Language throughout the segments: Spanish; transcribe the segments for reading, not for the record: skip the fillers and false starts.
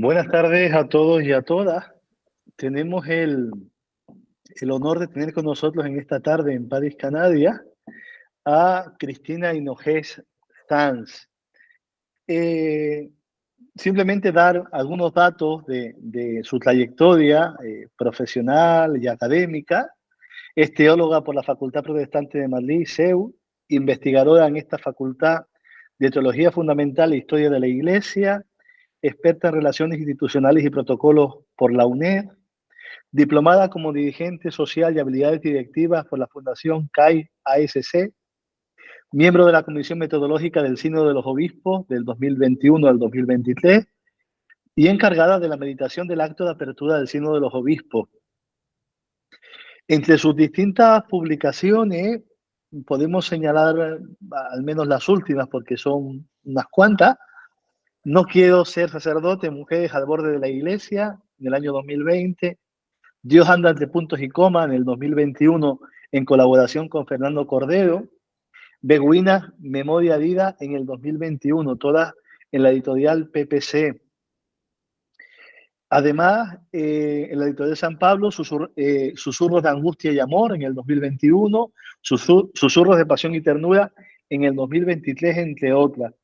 Buenas tardes a todos y a todas. Tenemos el honor de tener con nosotros en esta tarde en París, Canadá, a Cristina Hinojés Sanz. Eh, Simplemente dar algunos datos de su trayectoria profesional y académica. Es teóloga por la Facultad Protestante de Madrid, CEU, investigadora en esta facultad de Teología Fundamental e Historia de la Iglesia, experta en Relaciones Institucionales y Protocolos por la UNED, diplomada como dirigente social y habilidades directivas por la Fundación CAI-ASC, miembro de la Comisión Metodológica del Sínodo de los Obispos del 2021 al 2023 y encargada de la meditación del acto de apertura del Sínodo de los Obispos. Entre sus distintas publicaciones podemos señalar al menos las últimas porque son unas cuantas. No quiero ser sacerdote, mujeres al borde de la iglesia, en el año 2020. Dios anda entre puntos y comas, en el 2021, en colaboración con Fernando Cordero. Beguinas, Memoria Vida, en el 2021, todas en la editorial PPC. Además, en la editorial San Pablo, Susurros de Angustia y Amor, en el 2021, Susurros de Pasión y Ternura, en el 2023, entre otras.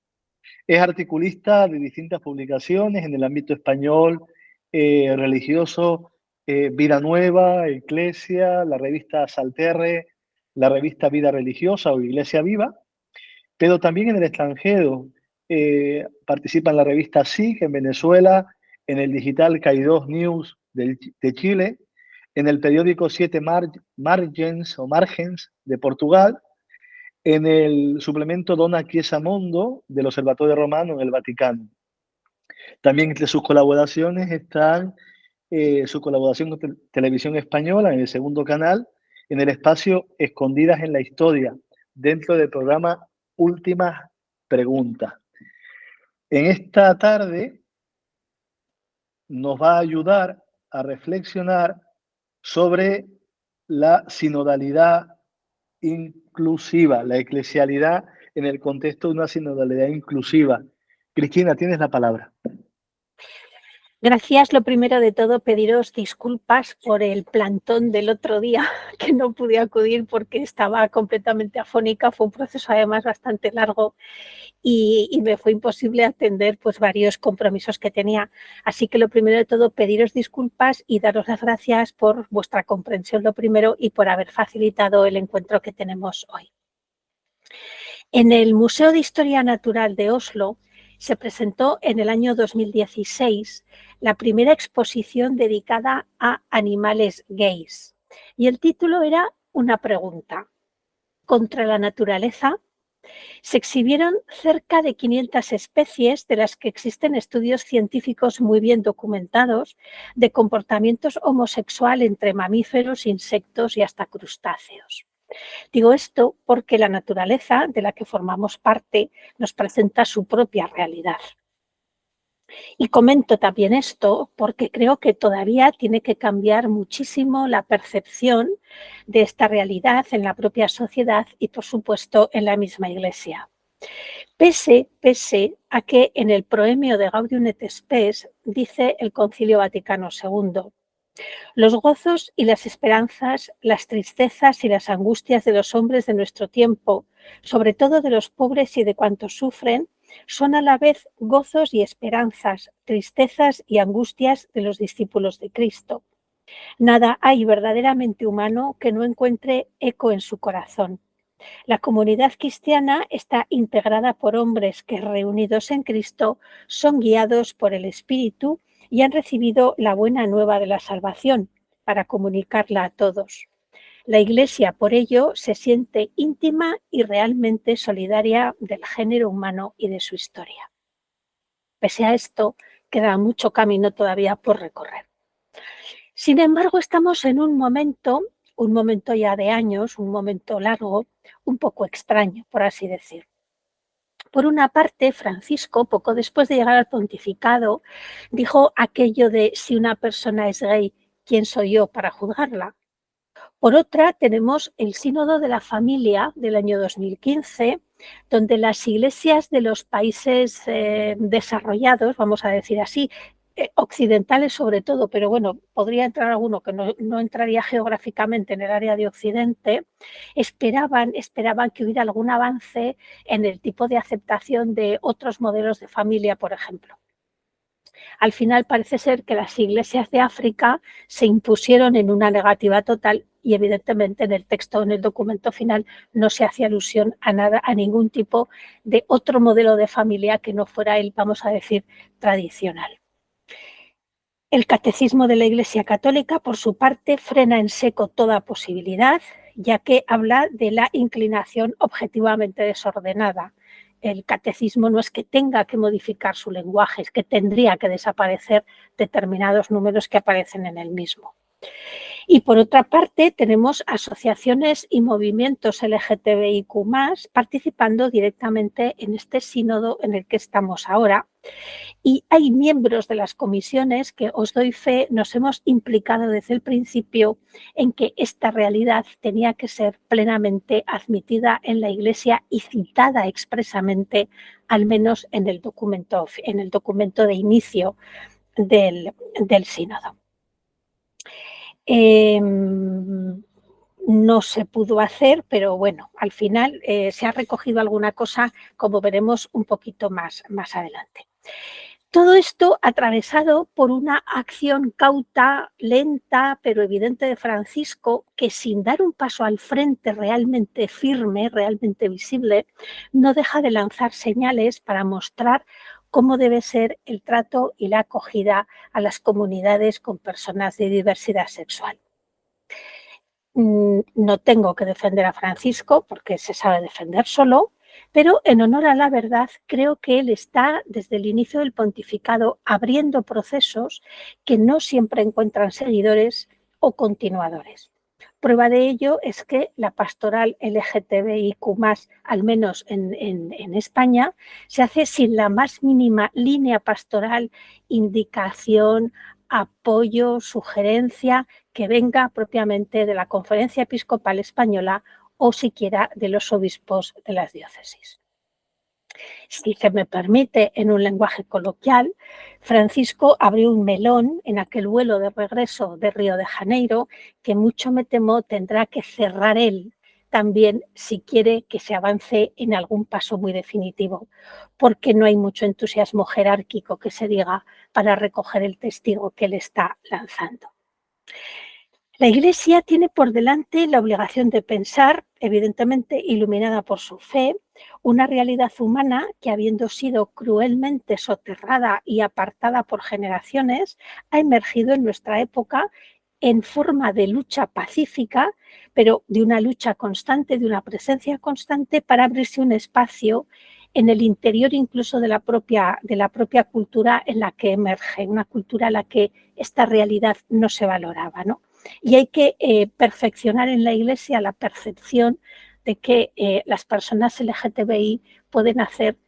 Es articulista de distintas publicaciones en el ámbito español, religioso, Vida Nueva, Iglesia, la revista Salterre, la revista Vida Religiosa o Iglesia Viva, pero también en el extranjero. Participa en la revista SIC en Venezuela, en el digital Kairos News de Chile, en el periódico Siete Margens de Portugal, en el suplemento Dona Chiesa Mondo del Observatorio Romano en el Vaticano. También entre sus colaboraciones están su colaboración con Televisión Española en el segundo canal, en el espacio Escondidas en la Historia, dentro del programa Últimas Preguntas. En esta tarde nos va a ayudar a reflexionar sobre la sinodalidad inclusiva, la eclesialidad en el contexto de una sinodalidad inclusiva. Cristina, tienes la palabra. Gracias. Lo primero de todo, pediros disculpas por el plantón del otro día, que no pude acudir porque estaba completamente afónica. Fue un proceso además bastante largo y me fue imposible atender pues varios compromisos que tenía. Así que lo primero de todo, pediros disculpas y daros las gracias por vuestra comprensión, lo primero, y por haber facilitado el encuentro que tenemos hoy. En el Museo de Historia Natural de Oslo se presentó en el año 2016 la primera exposición dedicada a animales gays. Y el título era una pregunta. ¿Contra la naturaleza? Se exhibieron cerca de 500 especies, de las que existen estudios científicos muy bien documentados, de comportamientos homosexual entre mamíferos, insectos y hasta crustáceos. Digo esto porque la naturaleza de la que formamos parte nos presenta su propia realidad. Y comento también esto porque creo que todavía tiene que cambiar muchísimo la percepción de esta realidad en la propia sociedad y, por supuesto, en la misma Iglesia. Pese a que en el proemio de Gaudium et Spes dice el Concilio Vaticano II: los gozos y las esperanzas, las tristezas y las angustias de los hombres de nuestro tiempo, sobre todo de los pobres y de cuantos sufren, son a la vez gozos y esperanzas, tristezas y angustias de los discípulos de Cristo. Nada hay verdaderamente humano que no encuentre eco en su corazón. La comunidad cristiana está integrada por hombres que, reunidos en Cristo, son guiados por el Espíritu y han recibido la buena nueva de la salvación para comunicarla a todos. La Iglesia, por ello, se siente íntima y realmente solidaria del género humano y de su historia. Pese a esto, queda mucho camino todavía por recorrer. Sin embargo, estamos en un momento ya de años, un momento largo, un poco extraño, por así decir. Por una parte, Francisco, poco después de llegar al pontificado, dijo aquello de: si una persona es gay, ¿quién soy yo para juzgarla? Por otra, tenemos el Sínodo de la Familia del año 2015, donde las iglesias de los países desarrollados, vamos a decir así, occidentales sobre todo, pero bueno, podría entrar alguno que no entraría geográficamente en el área de Occidente, esperaban que hubiera algún avance en el tipo de aceptación de otros modelos de familia, por ejemplo. Al final parece ser que las iglesias de África se impusieron en una negativa total y evidentemente en el texto, en el documento final, no se hacía alusión a nada, a ningún tipo de otro modelo de familia que no fuera el, vamos a decir, tradicional. El Catecismo de la Iglesia Católica, por su parte, frena en seco toda posibilidad, ya que habla de la inclinación objetivamente desordenada. El catecismo no es que tenga que modificar su lenguaje, es que tendría que desaparecer determinados números que aparecen en el mismo. Y por otra parte, tenemos asociaciones y movimientos LGTBIQ+, participando directamente en este sínodo en el que estamos ahora. Y hay miembros de las comisiones que, os doy fe, nos hemos implicado desde el principio en que esta realidad tenía que ser plenamente admitida en la Iglesia y citada expresamente, al menos en el documento de inicio del sínodo. No se pudo hacer, pero bueno, al final se ha recogido alguna cosa, como veremos un poquito más adelante. Todo esto atravesado por una acción cauta, lenta, pero evidente de Francisco, que sin dar un paso al frente realmente firme, realmente visible, no deja de lanzar señales para mostrar cómo debe ser el trato y la acogida a las comunidades con personas de diversidad sexual. No tengo que defender a Francisco porque se sabe defender solo, pero en honor a la verdad creo que él está desde el inicio del pontificado abriendo procesos que no siempre encuentran seguidores o continuadores. Prueba de ello es que la pastoral LGTBIQ+, al menos en España, se hace sin la más mínima línea pastoral, indicación, apoyo, sugerencia que venga propiamente de la Conferencia Episcopal Española o siquiera de los obispos de las diócesis. Si se me permite, en un lenguaje coloquial, Francisco abrió un melón en aquel vuelo de regreso de Río de Janeiro que mucho me temo tendrá que cerrar él también si quiere que se avance en algún paso muy definitivo, porque no hay mucho entusiasmo jerárquico que se diga para recoger el testigo que él está lanzando. La Iglesia tiene por delante la obligación de pensar, evidentemente iluminada por su fe, una realidad humana que, habiendo sido cruelmente soterrada y apartada por generaciones, ha emergido en nuestra época en forma de lucha pacífica, pero de una lucha constante, de una presencia constante para abrirse un espacio en el interior incluso de la propia cultura en la que emerge, una cultura en la que esta realidad no se valoraba, ¿no? Y hay que perfeccionar en la Iglesia la percepción de que las personas LGTBI pueden hacer,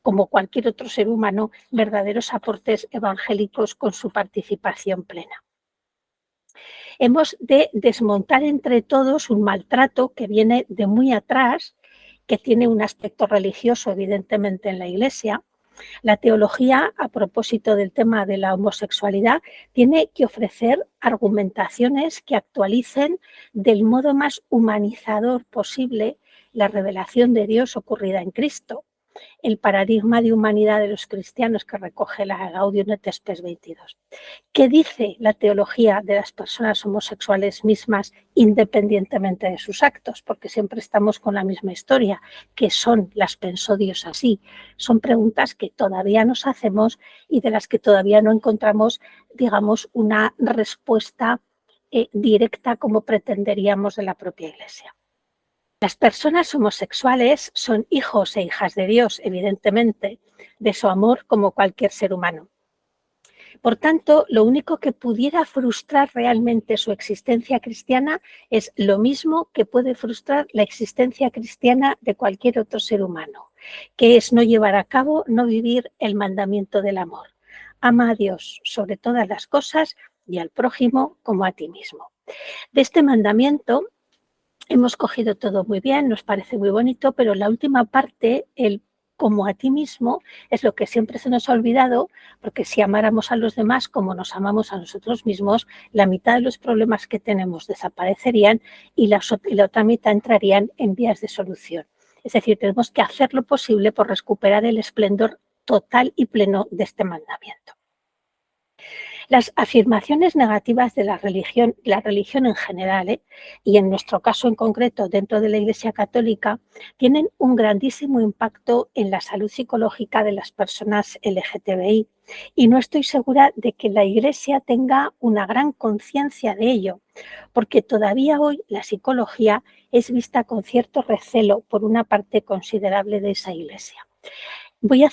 como cualquier otro ser humano, verdaderos aportes evangélicos con su participación plena. Hemos de desmontar entre todos un maltrato que viene de muy atrás, que tiene un aspecto religioso, evidentemente, en la Iglesia. La teología, a propósito del tema de la homosexualidad, tiene que ofrecer argumentaciones que actualicen del modo más humanizador posible la revelación de Dios ocurrida en Cristo, el paradigma de humanidad de los cristianos que recoge la Gaudium et Spes 22. ¿Qué dice la teología de las personas homosexuales mismas independientemente de sus actos? Porque siempre estamos con la misma historia. ¿Qué son las pensó Dios así? Son preguntas que todavía nos hacemos y de las que todavía no encontramos, digamos, una respuesta directa como pretenderíamos de la propia Iglesia. Las personas homosexuales son hijos e hijas de Dios, evidentemente, de su amor como cualquier ser humano. Por tanto, lo único que pudiera frustrar realmente su existencia cristiana es lo mismo que puede frustrar la existencia cristiana de cualquier otro ser humano, que es no llevar a cabo, no vivir el mandamiento del amor. Ama a Dios sobre todas las cosas y al prójimo como a ti mismo. De este mandamiento hemos cogido todo muy bien, nos parece muy bonito, pero la última parte, el como a ti mismo es lo que siempre se nos ha olvidado, porque si amáramos a los demás como nos amamos a nosotros mismos, la mitad de los problemas que tenemos desaparecerían y la otra mitad entrarían en vías de solución. Es decir, tenemos que hacer lo posible por recuperar el esplendor total y pleno de este mandamiento. Las afirmaciones negativas de la religión en general, y en nuestro caso en concreto dentro de la Iglesia Católica, tienen un grandísimo impacto en la salud psicológica de las personas LGTBI. Y no estoy segura de que la Iglesia tenga una gran conciencia de ello, porque todavía hoy la psicología es vista con cierto recelo por una parte considerable de esa Iglesia. Voy a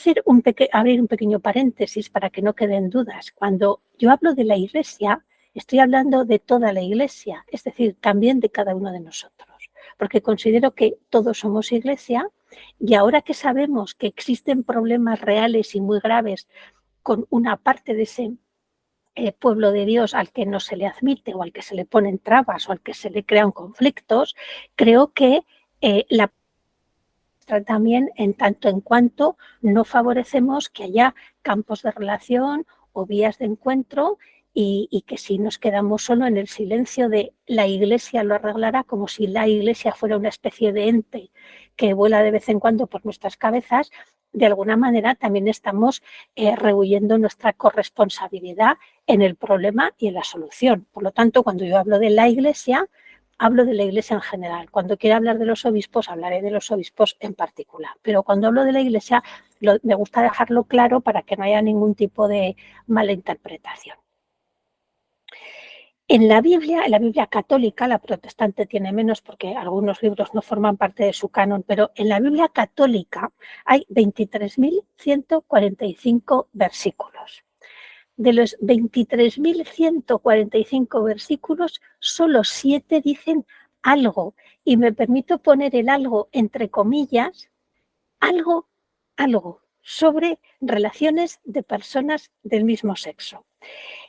abrir un pequeño paréntesis para que no queden dudas. Cuando yo hablo de la Iglesia, estoy hablando de toda la Iglesia, es decir, también de cada uno de nosotros, porque considero que todos somos Iglesia y ahora que sabemos que existen problemas reales y muy graves con una parte de ese pueblo de Dios al que no se le admite o al que se le ponen trabas o al que se le crean conflictos, creo que la también en tanto en cuanto no favorecemos que haya campos de relación o vías de encuentro y que si nos quedamos solo en el silencio de la Iglesia lo arreglará, como si la Iglesia fuera una especie de ente que vuela de vez en cuando por nuestras cabezas, de alguna manera también estamos rehuyendo nuestra corresponsabilidad en el problema y en la solución. Por lo tanto, cuando yo hablo de la Iglesia, hablo de la Iglesia en general. Cuando quiera hablar de los obispos, hablaré de los obispos en particular. Pero cuando hablo de la Iglesia, me gusta dejarlo claro para que no haya ningún tipo de mala interpretación. En la Biblia católica, la protestante tiene menos porque algunos libros no forman parte de su canon, pero en la Biblia católica hay 23.145 versículos. De los 23.145 versículos, solo 7 dicen algo, y me permito poner el algo entre comillas, algo sobre relaciones de personas del mismo sexo.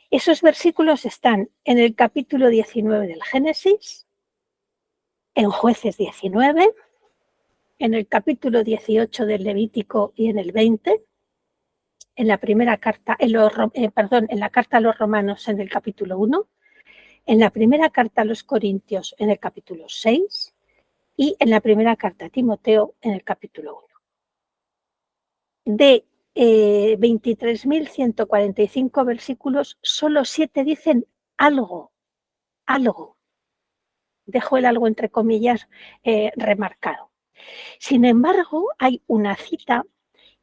Esos versículos están en el capítulo 19 del Génesis, en Jueces 19, en el capítulo 18 del Levítico y en el 20, en la primera carta, en la carta a los Romanos en el capítulo 1, en la primera carta a los Corintios en el capítulo 6 y en la primera carta a Timoteo en el capítulo 1. De 23.145 versículos, solo 7 dicen algo. Dejo el algo entre comillas remarcado. Sin embargo, hay una cita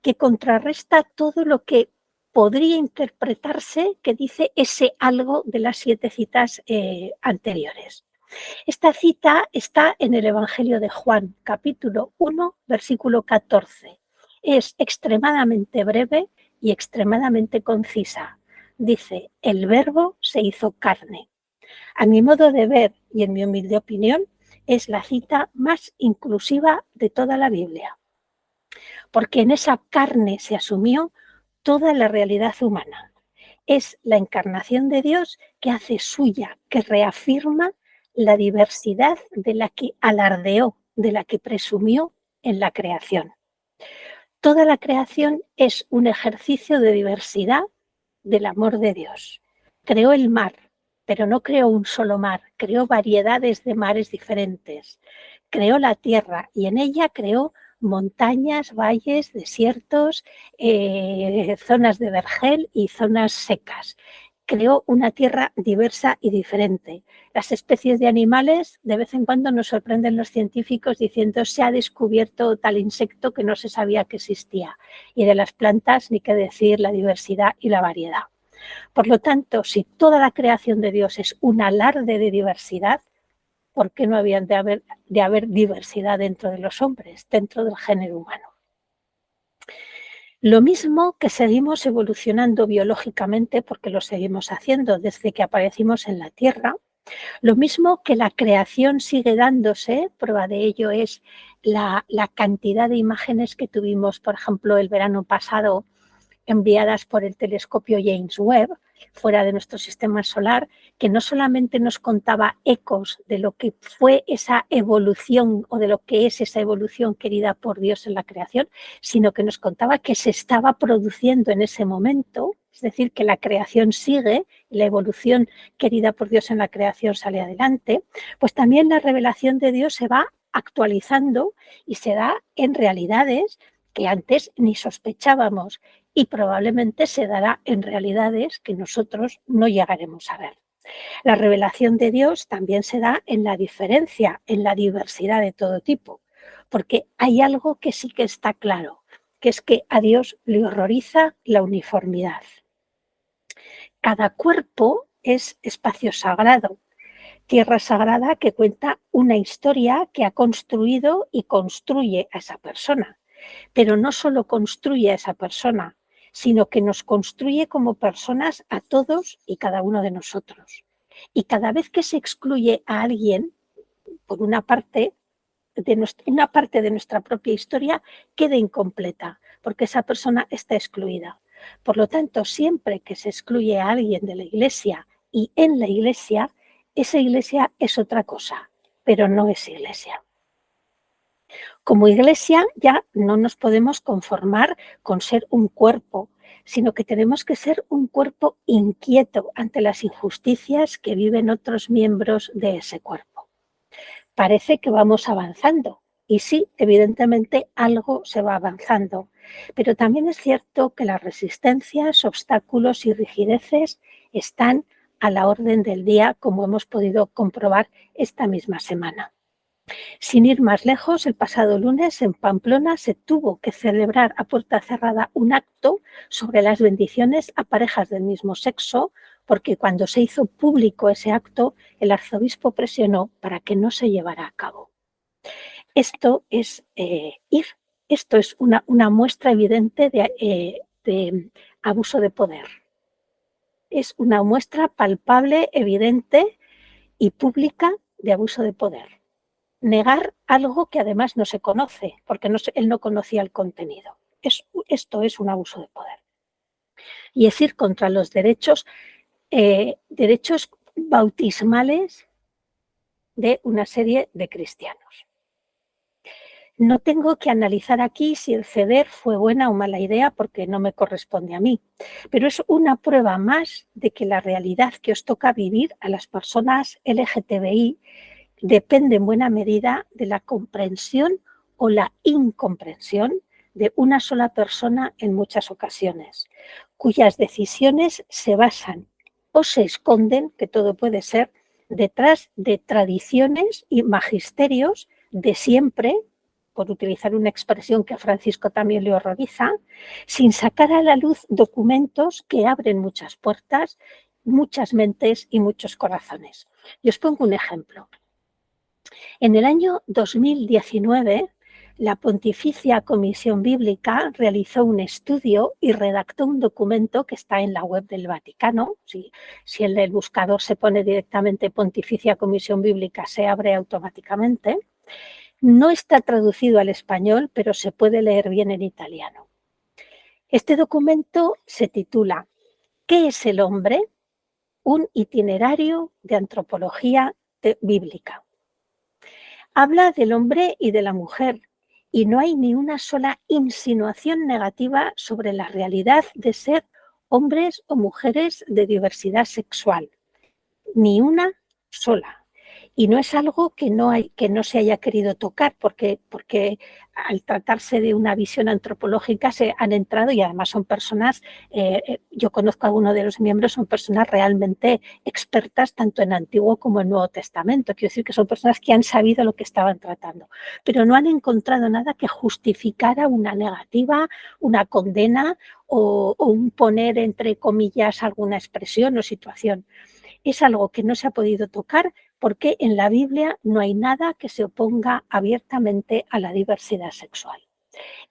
que contrarresta todo lo que podría interpretarse que dice ese algo de las 7 citas anteriores. Esta cita está en el Evangelio de Juan, capítulo 1, versículo 14. Es extremadamente breve y extremadamente concisa. Dice, el Verbo se hizo carne. A mi modo de ver y en mi humilde opinión, es la cita más inclusiva de toda la Biblia, porque en esa carne se asumió toda la realidad humana. Es la encarnación de Dios que hace suya, que reafirma la diversidad de la que alardeó, de la que presumió en la creación. Toda la creación es un ejercicio de diversidad del amor de Dios. Creó el mar, pero no creó un solo mar, creó variedades de mares diferentes. Creó la tierra y en ella creó montañas, valles, desiertos, zonas de vergel y zonas secas. Creó una tierra diversa y diferente. Las especies de animales, de vez en cuando nos sorprenden los científicos diciendo se ha descubierto tal insecto que no se sabía que existía. Y de las plantas, ni qué decir, la diversidad y la variedad. Por lo tanto, si toda la creación de Dios es un alarde de diversidad, ¿por qué no había de haber diversidad dentro de los hombres, dentro del género humano? Lo mismo que seguimos evolucionando biológicamente, porque lo seguimos haciendo desde que aparecimos en la Tierra, lo mismo que la creación sigue dándose, prueba de ello es la cantidad de imágenes que tuvimos, por ejemplo, el verano pasado enviadas por el telescopio James Webb, fuera de nuestro sistema solar, que no solamente nos contaba ecos de lo que fue esa evolución o de lo que es esa evolución querida por Dios en la creación, sino que nos contaba que se estaba produciendo en ese momento, es decir, que la creación sigue y la evolución querida por Dios en la creación sale adelante, pues también la revelación de Dios se va actualizando y se da en realidades que antes ni sospechábamos y probablemente se dará en realidades que nosotros no llegaremos a ver. La revelación de Dios también se da en la diferencia, en la diversidad de todo tipo, porque hay algo que sí que está claro, que es que a Dios le horroriza la uniformidad. Cada cuerpo es espacio sagrado, tierra sagrada que cuenta una historia que ha construido y construye a esa persona. Pero no solo construye a esa persona, sino que nos construye como personas a todos y cada uno de nosotros. Y cada vez que se excluye a alguien por una parte de nuestra propia historia, queda incompleta, porque esa persona está excluida. Por lo tanto, siempre que se excluye a alguien de la iglesia y en la iglesia, esa iglesia es otra cosa, pero no es iglesia. Como iglesia ya no nos podemos conformar con ser un cuerpo, sino que tenemos que ser un cuerpo inquieto ante las injusticias que viven otros miembros de ese cuerpo. Parece que vamos avanzando y sí, evidentemente algo se va avanzando, pero también es cierto que las resistencias, obstáculos y rigideces están a la orden del día, como hemos podido comprobar esta misma semana. Sin ir más lejos, el pasado lunes en Pamplona se tuvo que celebrar a puerta cerrada un acto sobre las bendiciones a parejas del mismo sexo, porque cuando se hizo público ese acto, el arzobispo presionó para que no se llevara a cabo. Esto es esto es una muestra evidente de abuso de poder. Es una muestra palpable, evidente y pública de abuso de poder. Negar algo que además no se conoce, porque él no conocía el contenido. Esto es un abuso de poder. Y es ir contra los derechos bautismales de una serie de cristianos. No tengo que analizar aquí si el ceder fue buena o mala idea porque no me corresponde a mí, pero es una prueba más de que la realidad que os toca vivir a las personas LGTBI depende en buena medida de la comprensión o la incomprensión de una sola persona en muchas ocasiones, cuyas decisiones se basan o se esconden, que todo puede ser, detrás de tradiciones y magisterios de siempre, por utilizar una expresión que a Francisco también le horroriza, sin sacar a la luz documentos que abren muchas puertas, muchas mentes y muchos corazones. Y os pongo un ejemplo. En el año 2019, la Pontificia Comisión Bíblica realizó un estudio y redactó un documento que está en la web del Vaticano. Si en el buscador se pone directamente Pontificia Comisión Bíblica, se abre automáticamente. No está traducido al español, pero se puede leer bien en italiano. Este documento se titula ¿Qué es el hombre? Un itinerario de antropología bíblica. Habla del hombre y de la mujer y no hay ni una sola insinuación negativa sobre la realidad de ser hombres o mujeres de diversidad sexual. Ni una sola. Y no es algo que no se haya querido tocar, porque al tratarse de una visión antropológica se han entrado y además son personas, yo conozco a algunos de los miembros, son personas realmente expertas tanto en Antiguo como en Nuevo Testamento. Quiero decir que son personas que han sabido lo que estaban tratando, pero no han encontrado nada que justificara una negativa, una condena o un poner entre comillas alguna expresión o situación. Es algo que no se ha podido tocar porque en la Biblia no hay nada que se oponga abiertamente a la diversidad sexual.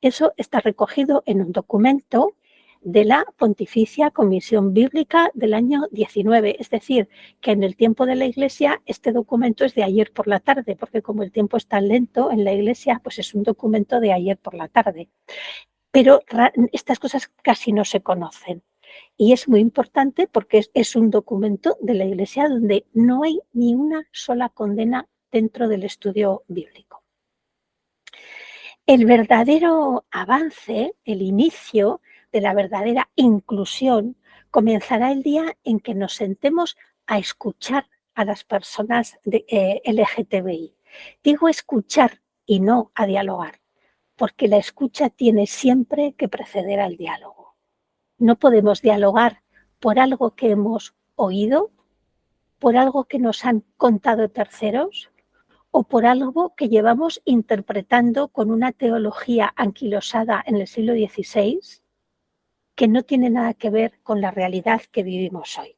Eso está recogido en un documento de la Pontificia Comisión Bíblica del año 19. Es decir, que en el tiempo de la Iglesia este documento es de ayer por la tarde, porque como el tiempo es tan lento en la Iglesia, pues es un documento de ayer por la tarde. pero estas cosas casi no se conocen. Y es muy importante porque es un documento de la Iglesia donde no hay ni una sola condena dentro del estudio bíblico. El verdadero avance, el inicio de la verdadera inclusión, comenzará el día en que nos sentemos a escuchar a las personas LGTBI. Digo escuchar y no a dialogar, porque la escucha tiene siempre que preceder al diálogo. No podemos dialogar por algo que hemos oído, por algo que nos han contado terceros o por algo que llevamos interpretando con una teología anquilosada en el siglo XVI que no tiene nada que ver con la realidad que vivimos hoy.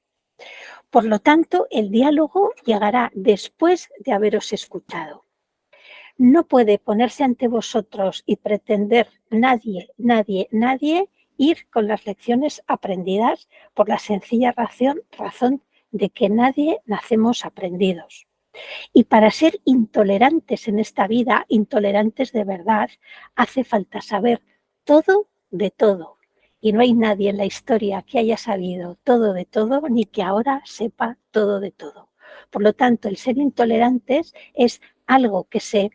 Por lo tanto, el diálogo llegará después de haberos escuchado. No puede ponerse ante vosotros y pretender nadie ir con las lecciones aprendidas por la sencilla razón de que nadie nacemos aprendidos. Y para ser intolerantes en esta vida, intolerantes de verdad, hace falta saber todo de todo. Y no hay nadie en la historia que haya sabido todo de todo, ni que ahora sepa todo de todo. Por lo tanto, el ser intolerantes es algo que se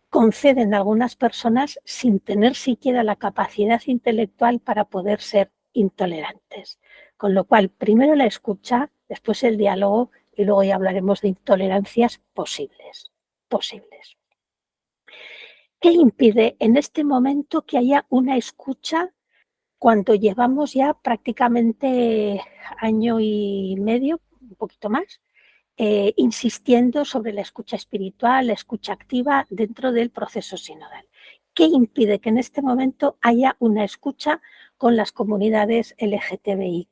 conceden a algunas personas sin tener siquiera la capacidad intelectual para poder ser intolerantes. Con lo cual, primero la escucha, después el diálogo y luego ya hablaremos de intolerancias posibles. ¿Qué impide en este momento que haya una escucha cuando llevamos ya prácticamente año y medio, un poquito más, insistiendo sobre la escucha espiritual, la escucha activa dentro del proceso sinodal? ¿Qué impide que en este momento haya una escucha con las comunidades LGTBIQ+?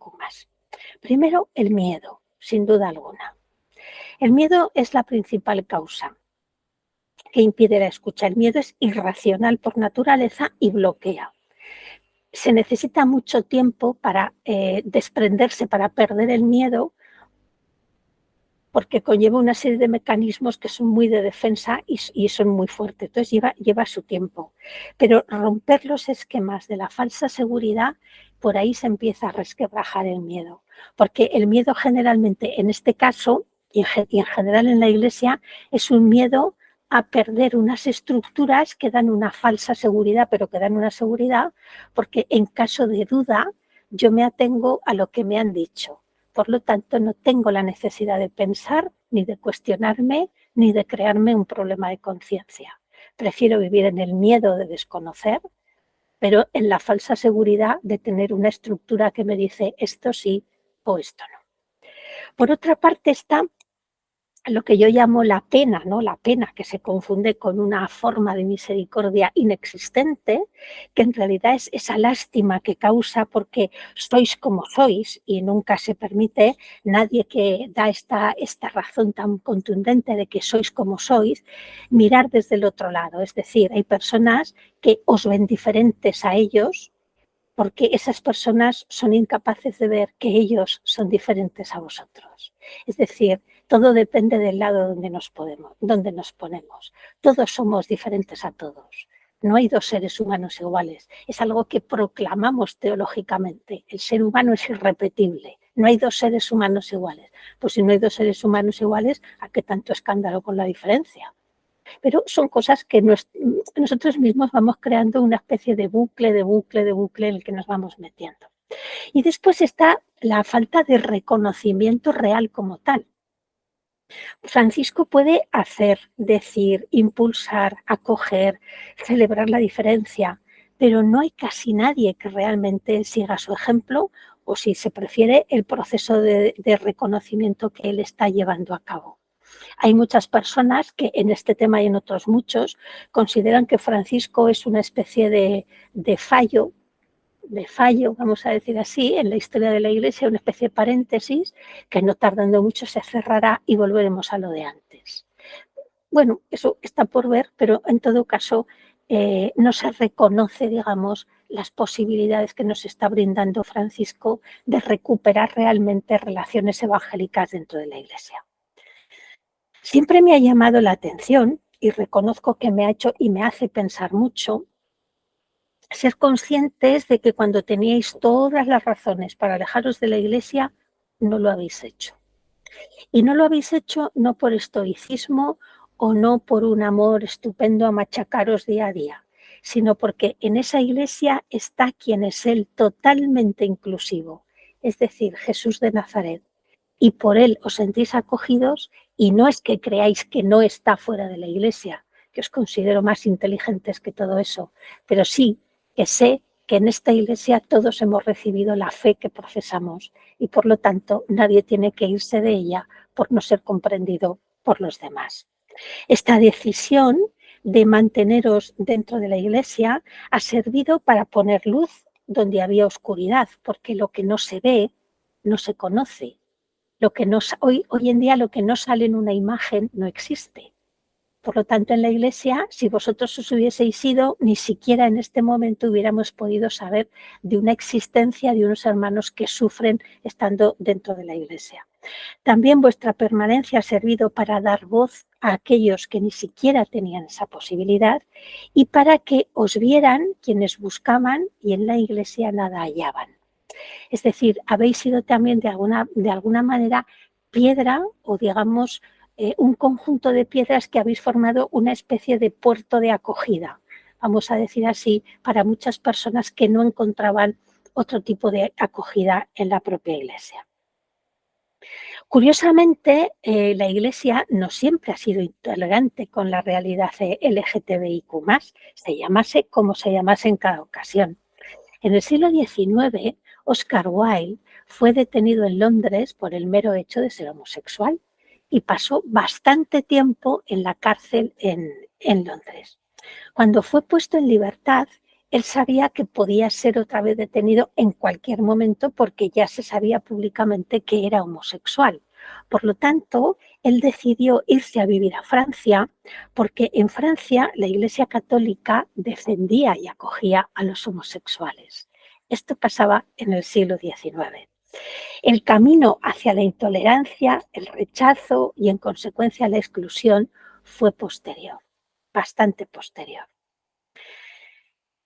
Primero, el miedo, sin duda alguna. El miedo es la principal causa que impide la escucha. El miedo es irracional por naturaleza y bloquea. Se necesita mucho tiempo para desprenderse, para perder el miedo, porque conlleva una serie de mecanismos que son muy de defensa y son muy fuertes. Entonces lleva su tiempo. Pero romper los esquemas de la falsa seguridad, por ahí se empieza a resquebrajar el miedo. Porque el miedo generalmente, en este caso, y en general en la Iglesia, es un miedo a perder unas estructuras que dan una falsa seguridad, pero que dan una seguridad, porque en caso de duda yo me atengo a lo que me han dicho. Por lo tanto, no tengo la necesidad de pensar, ni de cuestionarme, ni de crearme un problema de conciencia. Prefiero vivir en el miedo de desconocer, pero en la falsa seguridad de tener una estructura que me dice esto sí o esto no. Por otra parte está lo que yo llamo la pena, ¿no? La pena que se confunde con una forma de misericordia inexistente, que en realidad es esa lástima que causa porque sois como sois y nunca se permite nadie que da esta razón tan contundente de que sois como sois, mirar desde el otro lado. Es decir, hay personas que os ven diferentes a ellos porque esas personas son incapaces de ver que ellos son diferentes a vosotros. Es decir, todo depende del lado donde nos ponemos. Todos somos diferentes a todos. No hay dos seres humanos iguales. Es algo que proclamamos teológicamente. El ser humano es irrepetible. No hay dos seres humanos iguales. Pues si no hay dos seres humanos iguales, ¿a qué tanto escándalo con la diferencia? Pero son cosas que nosotros mismos vamos creando una especie de bucle en el que nos vamos metiendo. Y después está la falta de reconocimiento real como tal. Francisco puede hacer, decir, impulsar, acoger, celebrar la diferencia, pero no hay casi nadie que realmente siga su ejemplo o, si se prefiere, el proceso de reconocimiento que él está llevando a cabo. Hay muchas personas que en este tema y en otros muchos consideran que Francisco es una especie de fallo, vamos a decir así, en la historia de la Iglesia, una especie de paréntesis que no tardando mucho se cerrará y volveremos a lo de antes. Bueno, eso está por ver, pero en todo caso no se reconoce, digamos, las posibilidades que nos está brindando Francisco de recuperar realmente relaciones evangélicas dentro de la Iglesia. Siempre me ha llamado la atención y reconozco que me ha hecho y me hace pensar mucho ser conscientes de que cuando teníais todas las razones para alejaros de la Iglesia, no lo habéis hecho. Y no lo habéis hecho no por estoicismo o no por un amor estupendo a machacaros día a día, sino porque en esa Iglesia está quien es Él totalmente inclusivo, es decir, Jesús de Nazaret. Y por Él os sentís acogidos, y no es que creáis que no está fuera de la Iglesia, que os considero más inteligentes que todo eso, pero sí que sé que en esta Iglesia todos hemos recibido la fe que profesamos y por lo tanto nadie tiene que irse de ella por no ser comprendido por los demás. Esta decisión de manteneros dentro de la Iglesia ha servido para poner luz donde había oscuridad, porque lo que no se ve no se conoce. Hoy en día lo que no sale en una imagen no existe. Por lo tanto, en la Iglesia, si vosotros os hubieseis ido, ni siquiera en este momento hubiéramos podido saber de una existencia de unos hermanos que sufren estando dentro de la Iglesia. También vuestra permanencia ha servido para dar voz a aquellos que ni siquiera tenían esa posibilidad y para que os vieran quienes buscaban y en la Iglesia nada hallaban. Es decir, habéis sido también de alguna manera piedra o digamos un conjunto de piedras que habéis formado una especie de puerto de acogida, vamos a decir así, para muchas personas que no encontraban otro tipo de acogida en la propia Iglesia. Curiosamente, la Iglesia no siempre ha sido intolerante con la realidad LGTBIQ+, se llamase como se llamase en cada ocasión. En el siglo XIX, Oscar Wilde fue detenido en Londres por el mero hecho de ser homosexual y pasó bastante tiempo en la cárcel en Londres. Cuando fue puesto en libertad, él sabía que podía ser otra vez detenido en cualquier momento porque ya se sabía públicamente que era homosexual. Por lo tanto, él decidió irse a vivir a Francia porque en Francia la Iglesia Católica defendía y acogía a los homosexuales. Esto pasaba en el siglo XIX. El camino hacia la intolerancia, el rechazo y en consecuencia la exclusión fue posterior, bastante posterior.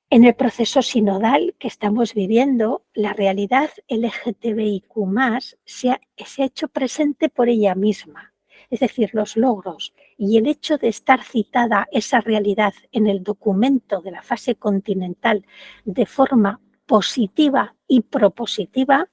En el proceso sinodal que estamos viviendo, la realidad LGTBIQ+ se ha hecho presente por ella misma, es decir, los logros y el hecho de estar citada esa realidad en el documento de la fase continental de forma positiva y propositiva,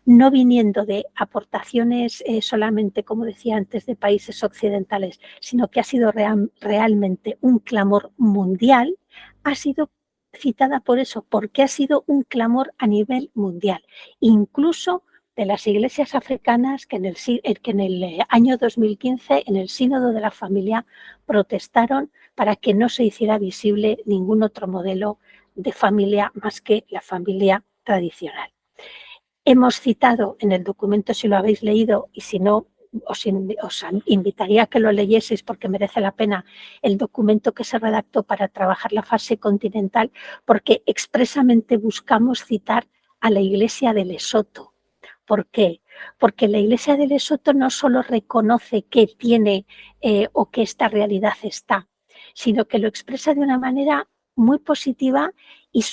no viniendo de aportaciones solamente, como decía antes, de países occidentales, sino que ha sido realmente un clamor mundial, ha sido citada por eso, porque ha sido un clamor a nivel mundial, incluso de las iglesias africanas que en el año 2015, en el Sínodo de la Familia, protestaron para que no se hiciera visible ningún otro modelo de familia más que la familia tradicional. Hemos citado en el documento, si lo habéis leído, y si no, os invitaría a que lo leyeseis porque merece la pena, el documento que se redactó para trabajar la fase continental, porque expresamente buscamos citar a la Iglesia de Lesoto. ¿Por qué? Porque la Iglesia de Lesoto no solo reconoce que tiene o que esta realidad está, sino que lo expresa de una manera muy positiva y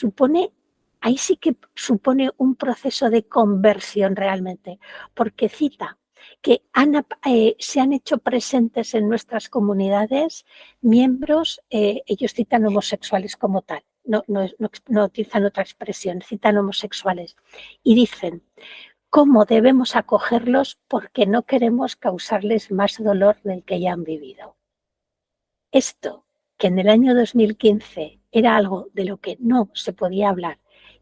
ahí sí que supone un proceso de conversión realmente, porque cita que se han hecho presentes en nuestras comunidades miembros, ellos citan homosexuales como tal, no utilizan otra expresión, citan homosexuales y dicen cómo debemos acogerlos porque no queremos causarles más dolor del que ya han vivido. Esto, que en el año 2015 era algo de lo que no se podía hablar,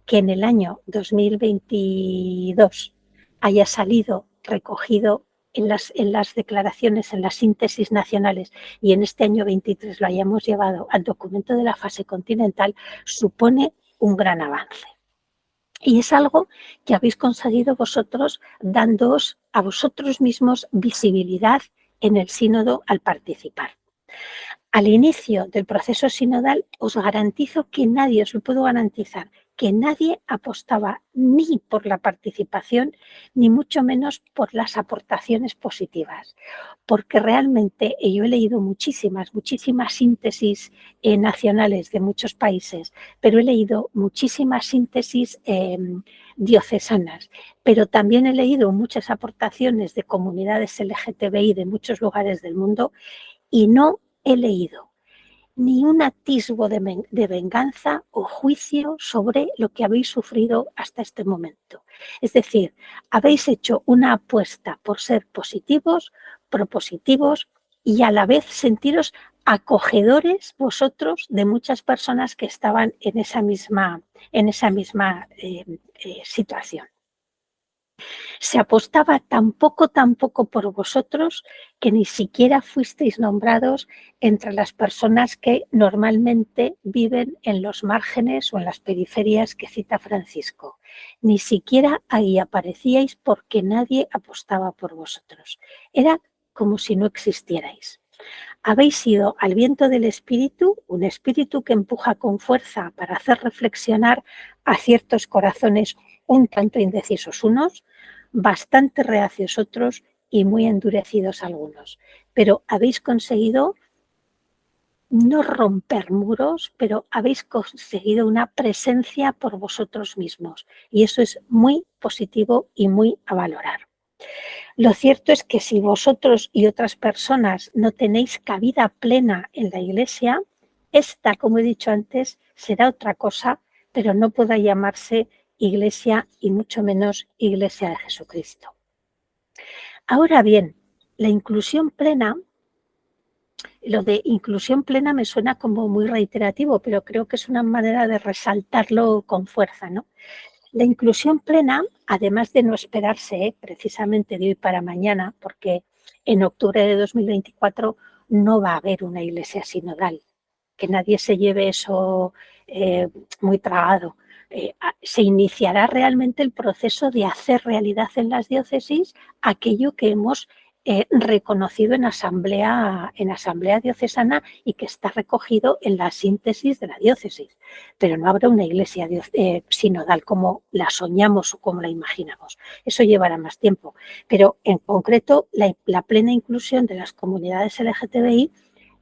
que en el año 2022 haya salido recogido en las declaraciones, en las síntesis nacionales y en este año 23 lo hayamos llevado al documento de la fase continental, supone un gran avance. Y es algo que habéis conseguido vosotros dándoos a vosotros mismos visibilidad en el sínodo al participar. Al inicio del proceso sinodal os garantizo que nadie, os lo puedo garantizar, que nadie apostaba ni por la participación, ni mucho menos por las aportaciones positivas. Porque realmente yo he leído muchísimas síntesis nacionales de muchos países, pero he leído muchísimas síntesis diocesanas, pero también he leído muchas aportaciones de comunidades LGTBI de muchos lugares del mundo y no he leído ni un atisbo de venganza o juicio sobre lo que habéis sufrido hasta este momento. Es decir, habéis hecho una apuesta por ser positivos, propositivos y a la vez sentiros acogedores vosotros de muchas personas que estaban en esa misma situación. Se apostaba tan poco por vosotros que ni siquiera fuisteis nombrados entre las personas que normalmente viven en los márgenes o en las periferias que cita Francisco. Ni siquiera ahí aparecíais porque nadie apostaba por vosotros. Era como si no existierais. Habéis ido al viento del espíritu, un espíritu que empuja con fuerza para hacer reflexionar a ciertos corazones un tanto indecisos unos, bastante reacios otros y muy endurecidos algunos. Pero habéis conseguido no romper muros, pero habéis conseguido una presencia por vosotros mismos. Y eso es muy positivo y muy a valorar. Lo cierto es que si vosotros y otras personas no tenéis cabida plena en la Iglesia, esta, como he dicho antes, será otra cosa, pero no podrá llamarse Iglesia y mucho menos Iglesia de Jesucristo. Ahora bien, la inclusión plena, lo de inclusión plena me suena como muy reiterativo, pero creo que es una manera de resaltarlo con fuerza, ¿no? La inclusión plena, además de no esperarse precisamente de hoy para mañana, porque en octubre de 2024 no va a haber una iglesia sinodal, que nadie se lleve eso muy tragado. Se iniciará realmente el proceso de hacer realidad en las diócesis aquello que hemos reconocido en asamblea diocesana y que está recogido en la síntesis de la diócesis. Pero no habrá una iglesia sinodal como la soñamos o como la imaginamos. Eso llevará más tiempo. Pero en concreto, la plena inclusión de las comunidades LGTBI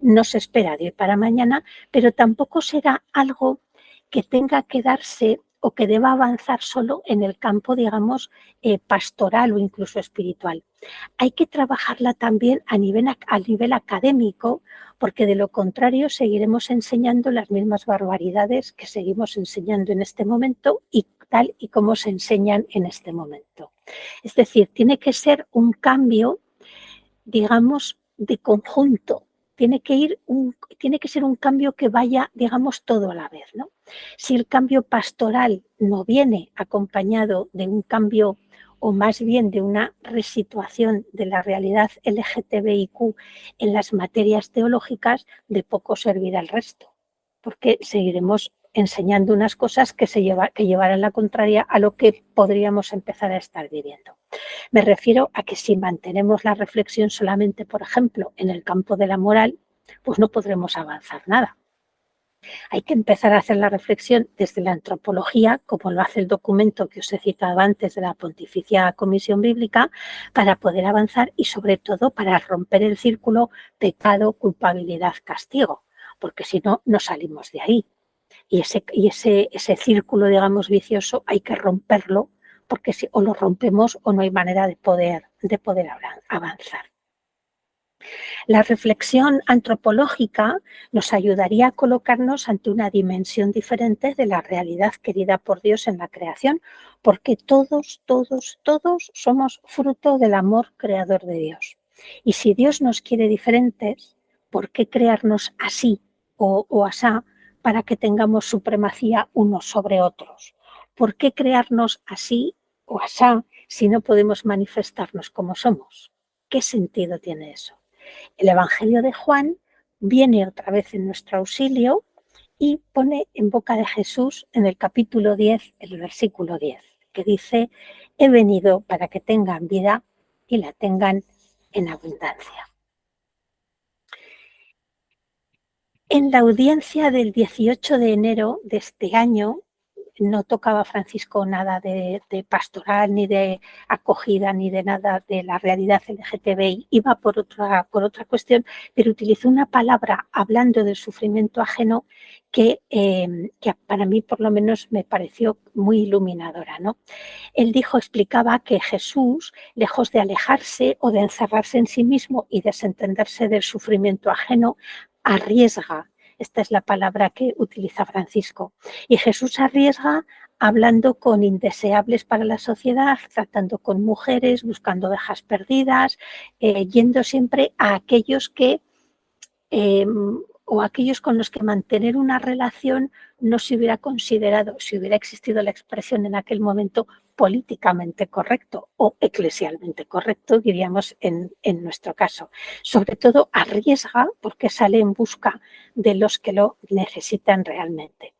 no se espera de hoy para mañana, pero tampoco será algo que tenga que darse o que deba avanzar solo en el campo, digamos, pastoral o incluso espiritual. Hay que trabajarla también a nivel académico, porque de lo contrario seguiremos enseñando las mismas barbaridades que seguimos enseñando en este momento y tal y como se enseñan en este momento. Es decir, tiene que ser un cambio, digamos, de conjunto. Tiene que ser un cambio que vaya, digamos, todo a la vez, ¿no? Si el cambio pastoral no viene acompañado de un cambio o más bien de una resituación de la realidad LGTBIQ en las materias teológicas, de poco servirá el resto, porque seguiremos enseñando unas cosas que llevarán la contraria a lo que podríamos empezar a estar viviendo. Me refiero a que si mantenemos la reflexión solamente, por ejemplo, en el campo de la moral, pues no podremos avanzar nada. Hay que empezar a hacer la reflexión desde la antropología, como lo hace el documento que os he citado antes de la Pontificia Comisión Bíblica, para poder avanzar y sobre todo para romper el círculo pecado, culpabilidad, castigo, porque si no, no salimos de ahí. Y ese círculo, digamos, vicioso hay que romperlo, porque si o lo rompemos o no hay manera de poder avanzar. La reflexión antropológica nos ayudaría a colocarnos ante una dimensión diferente de la realidad querida por Dios en la creación, porque todos somos fruto del amor creador de Dios. Y si Dios nos quiere diferentes, ¿por qué crearnos así o asá para que tengamos supremacía unos sobre otros? ¿Por qué crearnos así o asá si no podemos manifestarnos como somos? ¿Qué sentido tiene eso? El Evangelio de Juan viene otra vez en nuestro auxilio y pone en boca de Jesús en el capítulo 10, el versículo 10, que dice: he venido para que tengan vida y la tengan en abundancia. En la audiencia del 18 de enero de este año, no tocaba Francisco nada de pastoral, ni de acogida, ni de nada de la realidad LGTBI, iba por otra cuestión, pero utilizó una palabra hablando del sufrimiento ajeno que para mí por lo menos me pareció muy iluminadora, ¿no? Él explicaba que Jesús, lejos de alejarse o de encerrarse en sí mismo y desentenderse del sufrimiento ajeno, arriesga. Esta es la palabra que utiliza Francisco. Y Jesús arriesga hablando con indeseables para la sociedad, tratando con mujeres, buscando ovejas perdidas, yendo siempre a aquellos que o aquellos con los que mantener una relación no se hubiera considerado, si hubiera existido la expresión en aquel momento, políticamente correcto o eclesialmente correcto, diríamos en nuestro caso. Sobre todo arriesga porque sale en busca de los que lo necesitan realmente.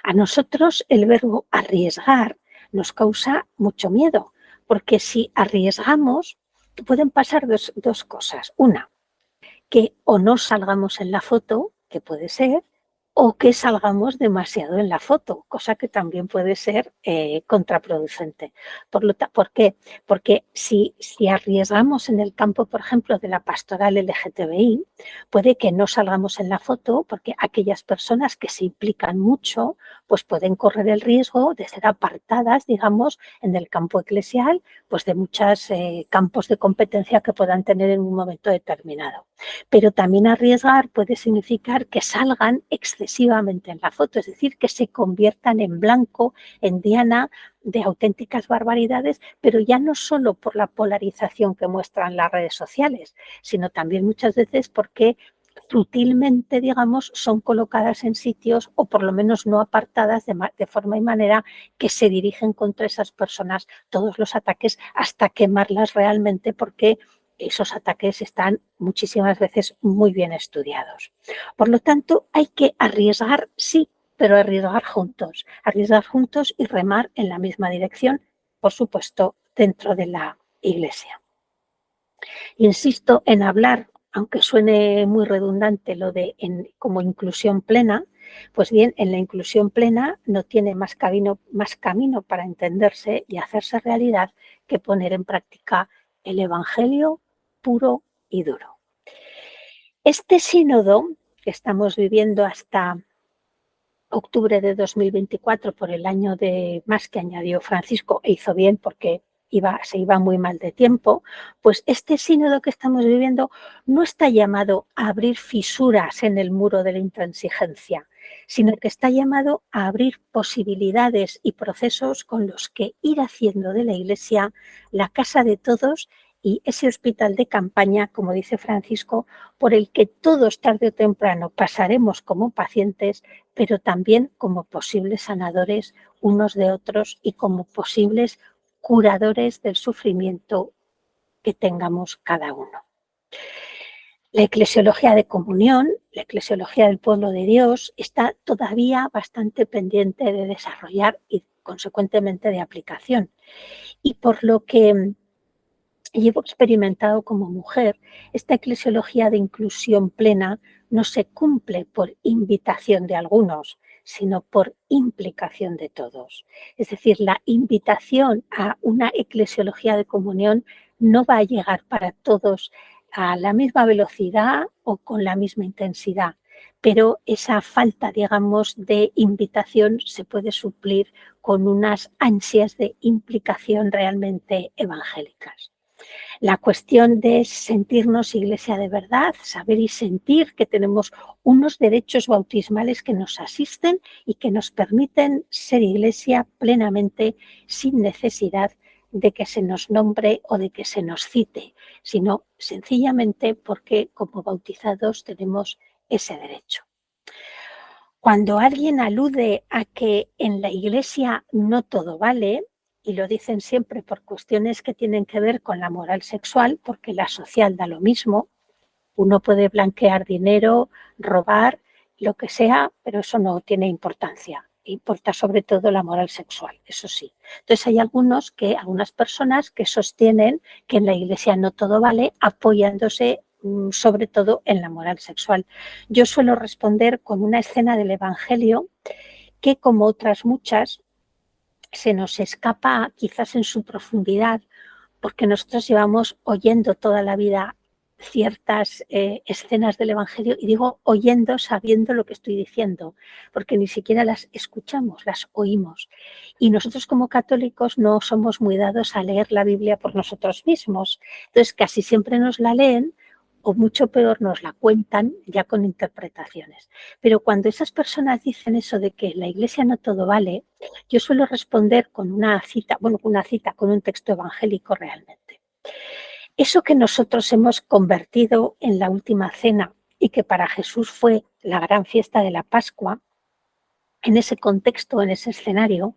A nosotros el verbo arriesgar nos causa mucho miedo, porque si arriesgamos pueden pasar dos cosas. Una, que o no salgamos en la foto, que puede ser, o que salgamos demasiado en la foto, cosa que también puede ser contraproducente. ¿Por qué? Porque si arriesgamos en el campo, por ejemplo, de la pastoral LGTBI, puede que no salgamos en la foto porque aquellas personas que se implican mucho, pues pueden correr el riesgo de ser apartadas, digamos, en el campo eclesial, pues de muchos campos de competencia que puedan tener en un momento determinado. Pero también arriesgar puede significar que salgan excesivamente en la foto, es decir, que se conviertan en blanco, en diana de auténticas barbaridades, pero ya no solo por la polarización que muestran las redes sociales, sino también muchas veces porque sutilmente, digamos, son colocadas en sitios o por lo menos no apartadas de forma y manera que se dirigen contra esas personas todos los ataques hasta quemarlas realmente, porque esos ataques están muchísimas veces muy bien estudiados. Por lo tanto, hay que arriesgar, sí, pero arriesgar juntos y remar en la misma dirección, por supuesto, dentro de la Iglesia. Insisto en hablar, aunque suene muy redundante lo de como inclusión plena, pues bien, en la inclusión plena no tiene más camino para entenderse y hacerse realidad que poner en práctica el Evangelio puro y duro. Este sínodo que estamos viviendo hasta octubre de 2024 por el año de más que añadió Francisco, e hizo bien porque se iba muy mal de tiempo, pues este sínodo que estamos viviendo no está llamado a abrir fisuras en el muro de la intransigencia, sino que está llamado a abrir posibilidades y procesos con los que ir haciendo de la Iglesia la casa de todos y ese hospital de campaña, como dice Francisco, por el que todos tarde o temprano pasaremos como pacientes, pero también como posibles sanadores unos de otros y como posibles curadores del sufrimiento que tengamos cada uno. La eclesiología de comunión, la eclesiología del pueblo de Dios, está todavía bastante pendiente de desarrollar y consecuentemente de aplicación. Y por lo que llevo experimentado como mujer, esta eclesiología de inclusión plena no se cumple por invitación de algunos, sino por implicación de todos. Es decir, la invitación a una eclesiología de comunión no va a llegar para todos a la misma velocidad o con la misma intensidad, pero esa falta, digamos, de invitación se puede suplir con unas ansias de implicación realmente evangélicas. La cuestión de sentirnos iglesia de verdad, saber y sentir que tenemos unos derechos bautismales que nos asisten y que nos permiten ser iglesia plenamente sin necesidad de que se nos nombre o de que se nos cite, sino sencillamente porque como bautizados tenemos ese derecho. Cuando alguien alude a que en la iglesia no todo vale, y lo dicen siempre por cuestiones que tienen que ver con la moral sexual, porque la social da lo mismo. Uno puede blanquear dinero, robar, lo que sea, pero eso no tiene importancia. Importa sobre todo la moral sexual, eso sí. Entonces hay algunas personas que sostienen que en la Iglesia no todo vale, apoyándose sobre todo en la moral sexual. Yo suelo responder con una escena del Evangelio que, como otras muchas, se nos escapa quizás en su profundidad, porque nosotros llevamos oyendo toda la vida ciertas escenas del Evangelio, y digo oyendo sabiendo lo que estoy diciendo, porque ni siquiera las escuchamos, las oímos. Y nosotros como católicos no somos muy dados a leer la Biblia por nosotros mismos. Entonces casi siempre nos la leen, o mucho peor nos la cuentan ya con interpretaciones. Pero cuando esas personas dicen eso de que en la Iglesia no todo vale, yo suelo responder con una cita, con un texto evangélico realmente. Eso que nosotros hemos convertido en la última cena y que para Jesús fue la gran fiesta de la Pascua, en ese contexto, en ese escenario,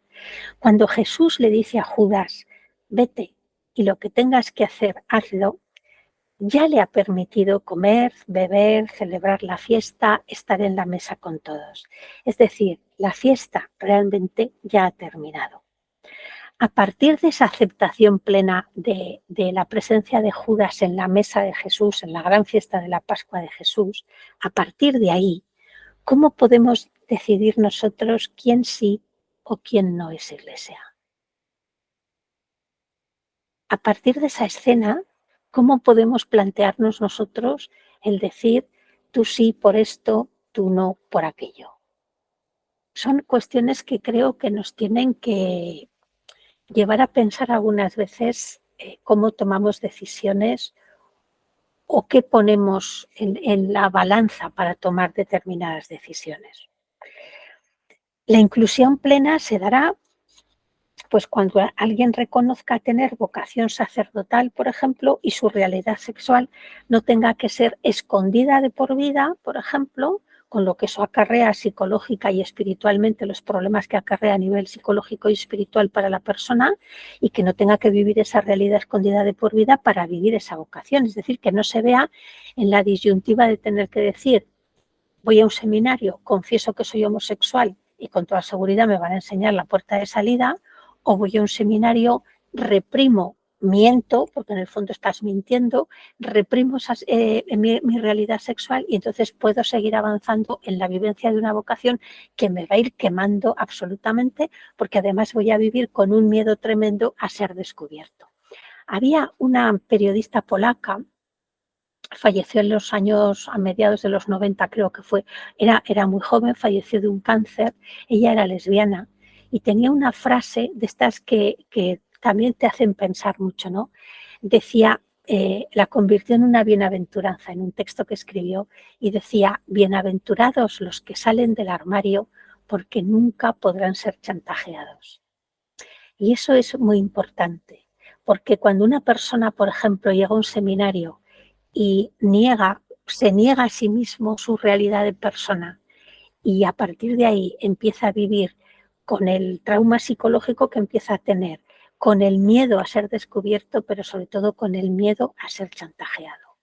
cuando Jesús le dice a Judas, vete y lo que tengas que hacer, hazlo, ya le ha permitido comer, beber, celebrar la fiesta, estar en la mesa con todos. Es decir, la fiesta realmente ya ha terminado. A partir de esa aceptación plena de la presencia de Judas en la mesa de Jesús, en la gran fiesta de la Pascua de Jesús, a partir de ahí, ¿cómo podemos decidir nosotros quién sí o quién no es Iglesia? A partir de esa escena, ¿cómo podemos plantearnos nosotros el decir tú sí por esto, tú no por aquello? Son cuestiones que creo que nos tienen que llevar a pensar algunas veces cómo tomamos decisiones o qué ponemos en la balanza para tomar determinadas decisiones. La inclusión plena se dará pues cuando alguien reconozca tener vocación sacerdotal, por ejemplo, y su realidad sexual no tenga que ser escondida de por vida, por ejemplo, con lo que eso acarrea psicológica y espiritualmente, los problemas que acarrea a nivel psicológico y espiritual para la persona, y que no tenga que vivir esa realidad escondida de por vida para vivir esa vocación. Es decir, que no se vea en la disyuntiva de tener que decir, voy a un seminario, confieso que soy homosexual y con toda seguridad me van a enseñar la puerta de salida, o voy a un seminario, reprimo, miento, porque en el fondo estás mintiendo, reprimo mi realidad sexual y entonces puedo seguir avanzando en la vivencia de una vocación que me va a ir quemando absolutamente, porque además voy a vivir con un miedo tremendo a ser descubierto. Había una periodista polaca, falleció en los años, a mediados de los 90 creo que fue, era muy joven, falleció de un cáncer, ella era lesbiana y tenía una frase de estas que también te hacen pensar mucho, ¿no? Decía, la convirtió en una bienaventuranza, en un texto que escribió, y decía, bienaventurados los que salen del armario porque nunca podrán ser chantajeados. Y eso es muy importante, porque cuando una persona, por ejemplo, llega a un seminario y se niega a sí mismo su realidad de persona y a partir de ahí empieza a vivir con el trauma psicológico que empieza a tener, con el miedo a ser descubierto, pero sobre todo con el miedo a ser chantajeado.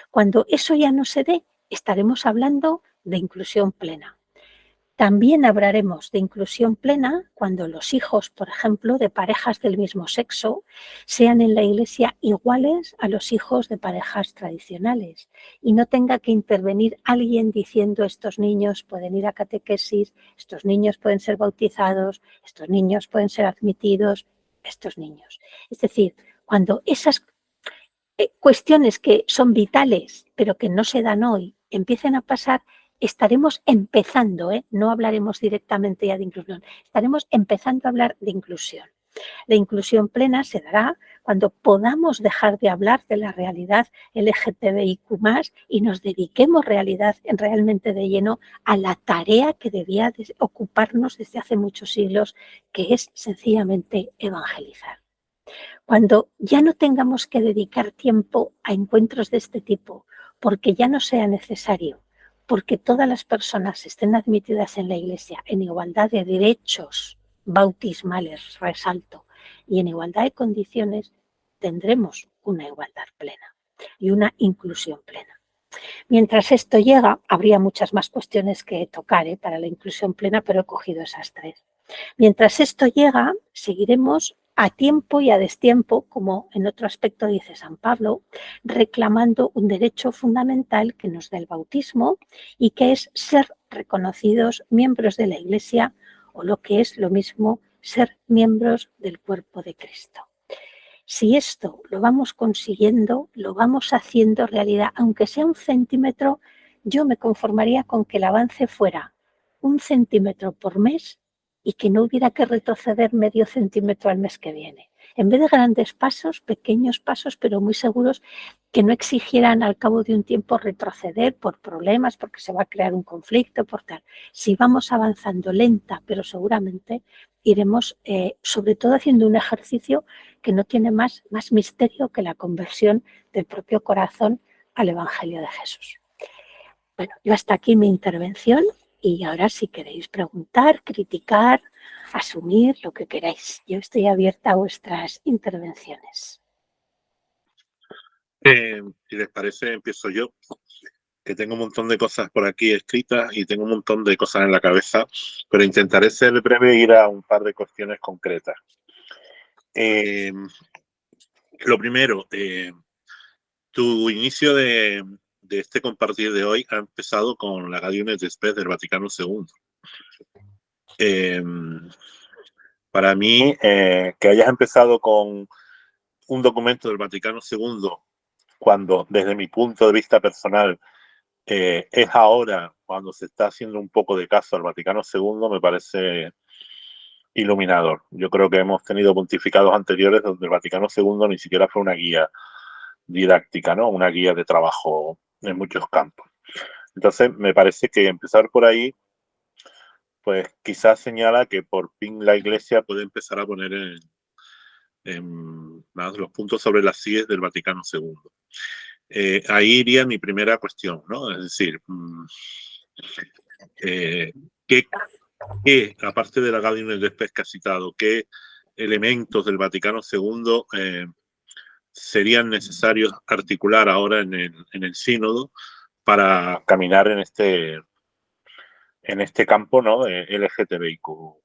Cuando eso ya no se dé, estaremos hablando de inclusión plena. También hablaremos de inclusión plena cuando los hijos, por ejemplo, de parejas del mismo sexo sean en la Iglesia iguales a los hijos de parejas tradicionales y no tenga que intervenir alguien diciendo estos niños pueden ir a catequesis, estos niños pueden ser bautizados, estos niños pueden ser admitidos, estos niños. Es decir, cuando esas cuestiones que son vitales pero que no se dan hoy empiecen a pasar, estaremos empezando, no hablaremos directamente ya de inclusión, estaremos empezando a hablar de inclusión. La inclusión plena se dará cuando podamos dejar de hablar de la realidad LGTBIQ+, y nos dediquemos realmente de lleno a la tarea que debía ocuparnos desde hace muchos siglos, que es sencillamente evangelizar. Cuando ya no tengamos que dedicar tiempo a encuentros de este tipo, porque ya no sea necesario, porque todas las personas estén admitidas en la Iglesia en igualdad de derechos bautismales, resalto, y en igualdad de condiciones, tendremos una igualdad plena y una inclusión plena. Mientras esto llega, habría muchas más cuestiones que tocar para la inclusión plena, pero he cogido esas tres. Mientras esto llega, seguiremos a tiempo y a destiempo, como en otro aspecto dice San Pablo, reclamando un derecho fundamental que nos da el bautismo y que es ser reconocidos miembros de la Iglesia, o lo que es lo mismo, ser miembros del cuerpo de Cristo. Si esto lo vamos consiguiendo, lo vamos haciendo realidad, aunque sea 1 centímetro, yo me conformaría con que el avance fuera 1 centímetro por mes y que no hubiera que retroceder medio centímetro al mes que viene. En vez de grandes pasos, pequeños pasos, pero muy seguros, que no exigieran al cabo de un tiempo retroceder por problemas, porque se va a crear un conflicto, por tal. Si vamos avanzando lenta, pero seguramente iremos, sobre todo haciendo un ejercicio que no tiene más misterio que la conversión del propio corazón al Evangelio de Jesús. Bueno, yo hasta aquí mi intervención y ahora si queréis preguntar, criticar, asumir, lo que queráis. Yo estoy abierta a vuestras intervenciones. Si les parece, empiezo yo, que tengo un montón de cosas por aquí escritas y tengo un montón de cosas en la cabeza, pero intentaré ser breve e ir a un par de cuestiones concretas. Lo primero, tu inicio de este compartir de hoy ha empezado con la Gaudium et Spes del Vaticano II. Para mí, que hayas empezado con un documento del Vaticano II, cuando desde mi punto de vista personal es ahora cuando se está haciendo un poco de caso al Vaticano II, me parece iluminador. Yo creo que hemos tenido pontificados anteriores donde el Vaticano II ni siquiera fue una guía didáctica, ¿no? Una guía de trabajo en muchos campos. Entonces, me parece que empezar por ahí, pues quizás señala que por fin la Iglesia puede empezar a poner en los puntos sobre las IES del Vaticano II. Ahí iría mi primera cuestión, ¿no? Es decir, ¿qué, aparte de la Gaudium et Spes que ha citado, qué elementos del Vaticano II serían necesarios articular ahora en el sínodo para caminar en este campo, ¿no? De LGTBIQ+.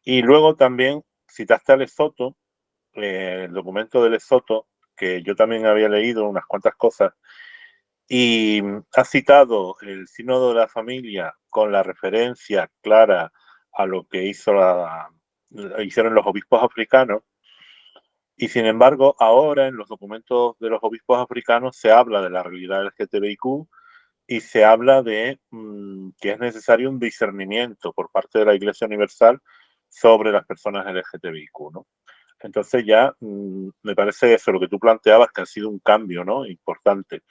Y luego también citaste a Lesoto, el documento de Lesoto, que yo también había leído unas cuantas cosas, y ha citado el Sínodo de la Familia con la referencia clara a lo que hicieron los obispos africanos. Y sin embargo, ahora en los documentos de los obispos africanos se habla de la realidad LGTBIQ y se habla de que es necesario un discernimiento por parte de la Iglesia Universal sobre las personas LGTBIQ, ¿no? Entonces ya me parece eso, lo que tú planteabas, que ha sido un cambio, ¿no? Importante.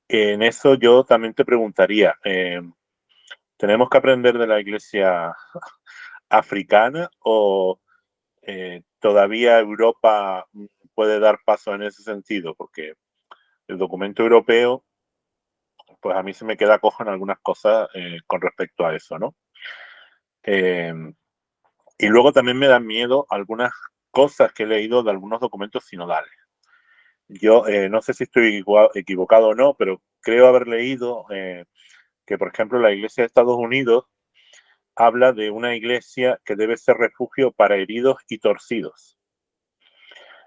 En eso yo también te preguntaría, ¿tenemos que aprender de la Iglesia africana o todavía Europa puede dar paso en ese sentido? Porque el documento europeo, pues a mí se me queda cojo en algunas cosas con respecto a eso, ¿no? Y luego también me dan miedo algunas cosas que he leído de algunos documentos sinodales. Yo no sé si estoy equivocado o no, pero creo haber leído que, por ejemplo, la Iglesia de Estados Unidos habla de una iglesia que debe ser refugio para heridos y torcidos.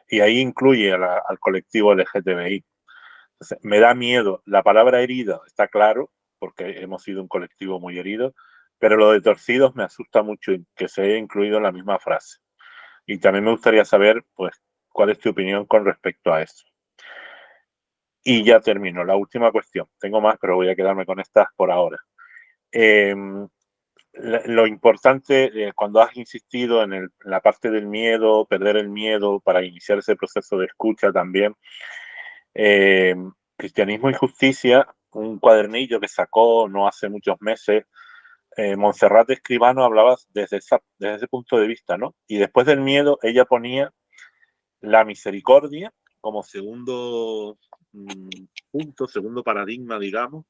Y ahí incluye al colectivo LGTBI. Entonces, me da miedo. La palabra herido está claro, porque hemos sido un colectivo muy herido, pero lo de torcidos me asusta mucho que se haya incluido en la misma frase. Y también me gustaría saber, pues, cuál es tu opinión con respecto a eso. Y ya termino. La última cuestión. Tengo más, pero voy a quedarme con estas por ahora. Lo importante, cuando has insistido en la parte del miedo, perder el miedo para iniciar ese proceso de escucha también, Cristianismo y Justicia, un cuadernillo que sacó no hace muchos meses, Montserrat Escribano hablaba desde ese punto de vista, ¿no? Y después del miedo, ella ponía la misericordia como segundo punto, segundo paradigma, digamos,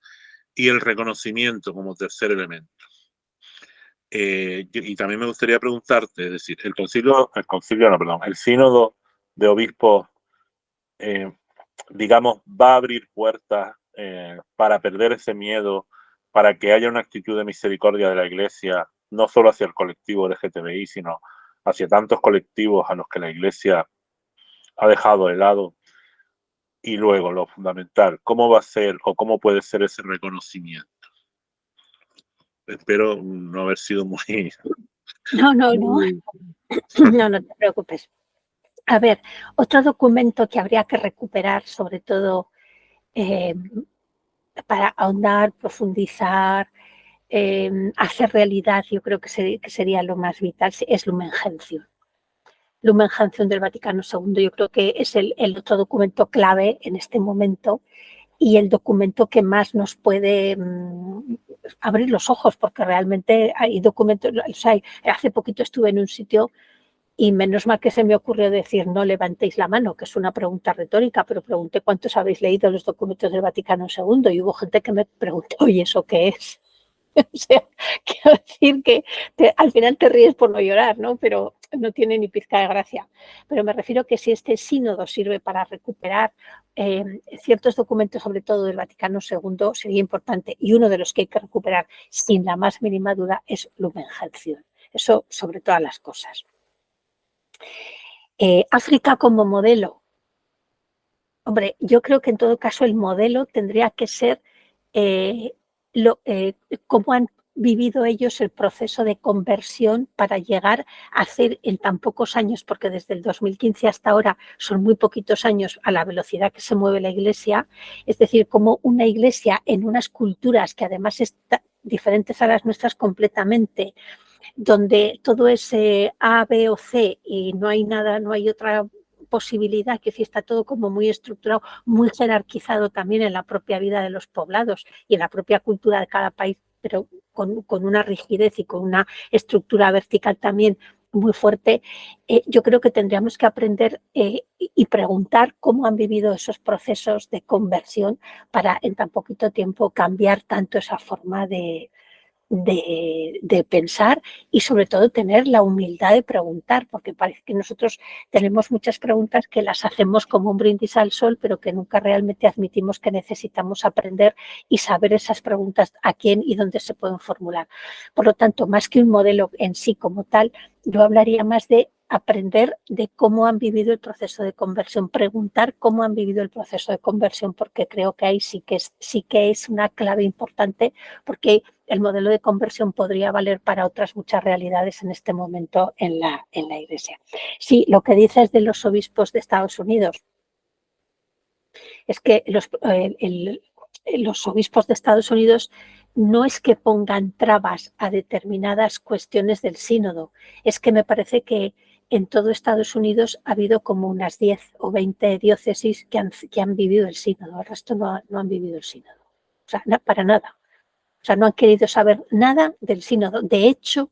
y el reconocimiento como tercer elemento. Y también me gustaría preguntarte, es decir, el sínodo de obispos, digamos, va a abrir puertas para perder ese miedo, para que haya una actitud de misericordia de la Iglesia, no solo hacia el colectivo LGTBI, sino hacia tantos colectivos a los que la Iglesia ha dejado de lado. Y luego, lo fundamental, ¿cómo va a ser o cómo puede ser ese reconocimiento? Espero no haber sido muy No, no te preocupes. A ver, otro documento que habría que recuperar, sobre todo para ahondar, profundizar, hacer realidad, yo creo que sería lo más vital, es Lumen Gentium. Lumen Gentium del Vaticano II, yo creo que es el otro documento clave en este momento y el documento que más nos puede abrir los ojos, porque realmente hay documentos, o sea, hace poquito estuve en un sitio y menos mal que se me ocurrió decir no levantéis la mano, que es una pregunta retórica, pero pregunté cuántos habéis leído los documentos del Vaticano II y hubo gente que me preguntó, ¿y eso qué es? O sea, quiero decir que al final te ríes por no llorar, ¿no? Pero no tiene ni pizca de gracia. Pero me refiero que si este sínodo sirve para recuperar ciertos documentos, sobre todo del Vaticano II, sería importante. Y uno de los que hay que recuperar, sin la más mínima duda, es Lumen Gentium. Eso sobre todas las cosas. África como modelo. Hombre, yo creo que en todo caso el modelo tendría que ser cómo han vivido ellos el proceso de conversión para llegar a hacer en tan pocos años, porque desde el 2015 hasta ahora son muy poquitos años a la velocidad que se mueve la Iglesia, es decir, como una Iglesia en unas culturas que además están diferentes a las nuestras completamente, donde todo es A, B o C y no hay nada, no hay otra posibilidad, que sí está todo como muy estructurado, muy jerarquizado también en la propia vida de los poblados y en la propia cultura de cada país, pero con una rigidez y con una estructura vertical también muy fuerte. Yo creo que tendríamos que aprender y preguntar cómo han vivido esos procesos de conversión para en tan poquito tiempo cambiar tanto esa forma de pensar y sobre todo tener la humildad de preguntar, porque parece que nosotros tenemos muchas preguntas que las hacemos como un brindis al sol, pero que nunca realmente admitimos que necesitamos aprender y saber esas preguntas a quién y dónde se pueden formular. Por lo tanto, más que un modelo en sí como tal, yo hablaría más de aprender de cómo han vivido el proceso de conversión, preguntar cómo han vivido el proceso de conversión, porque creo que ahí sí que es una clave importante, porque el modelo de conversión podría valer para otras muchas realidades en este momento en la Iglesia. Sí, lo que dices de los obispos de Estados Unidos es que los obispos de Estados Unidos no es que pongan trabas a determinadas cuestiones del sínodo, es que me parece que en todo Estados Unidos ha habido como unas 10 o 20 diócesis que han vivido el sínodo, el resto no han vivido el sínodo, o sea, para nada. O sea, no han querido saber nada del sínodo. De hecho,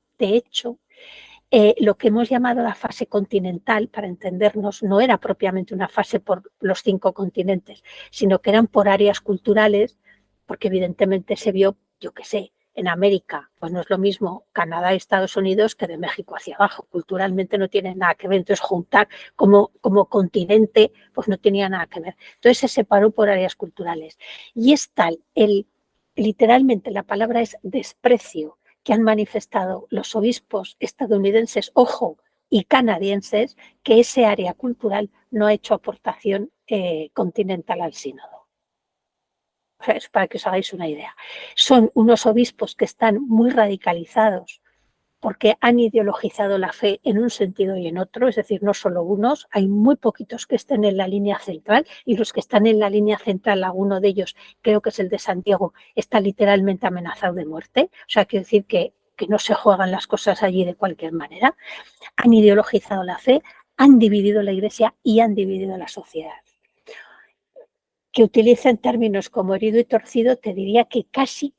lo que hemos llamado la fase continental, para entendernos, no era propiamente una fase por los 5 continentes, sino que eran por áreas culturales, porque evidentemente se vio, yo qué sé, en América, pues no es lo mismo Canadá y Estados Unidos que de México hacia abajo. Culturalmente no tiene nada que ver. Entonces, juntar como continente, pues no tenía nada que ver. Entonces, se separó por áreas culturales. Y es tal literalmente la palabra es desprecio, que han manifestado los obispos estadounidenses, ojo, y canadienses, que ese área cultural no ha hecho aportación continental al sínodo. O sea, es para que os hagáis una idea. Son unos obispos que están muy radicalizados porque han ideologizado la fe en un sentido y en otro, es decir, no solo unos, hay muy poquitos que estén en la línea central y los que están en la línea central, alguno de ellos, creo que es el de Santiago, está literalmente amenazado de muerte, o sea, quiere decir que no se juegan las cosas allí de cualquier manera. Han ideologizado la fe, han dividido la Iglesia y han dividido la sociedad. Que utilicen términos como herido y torcido, te diría que casi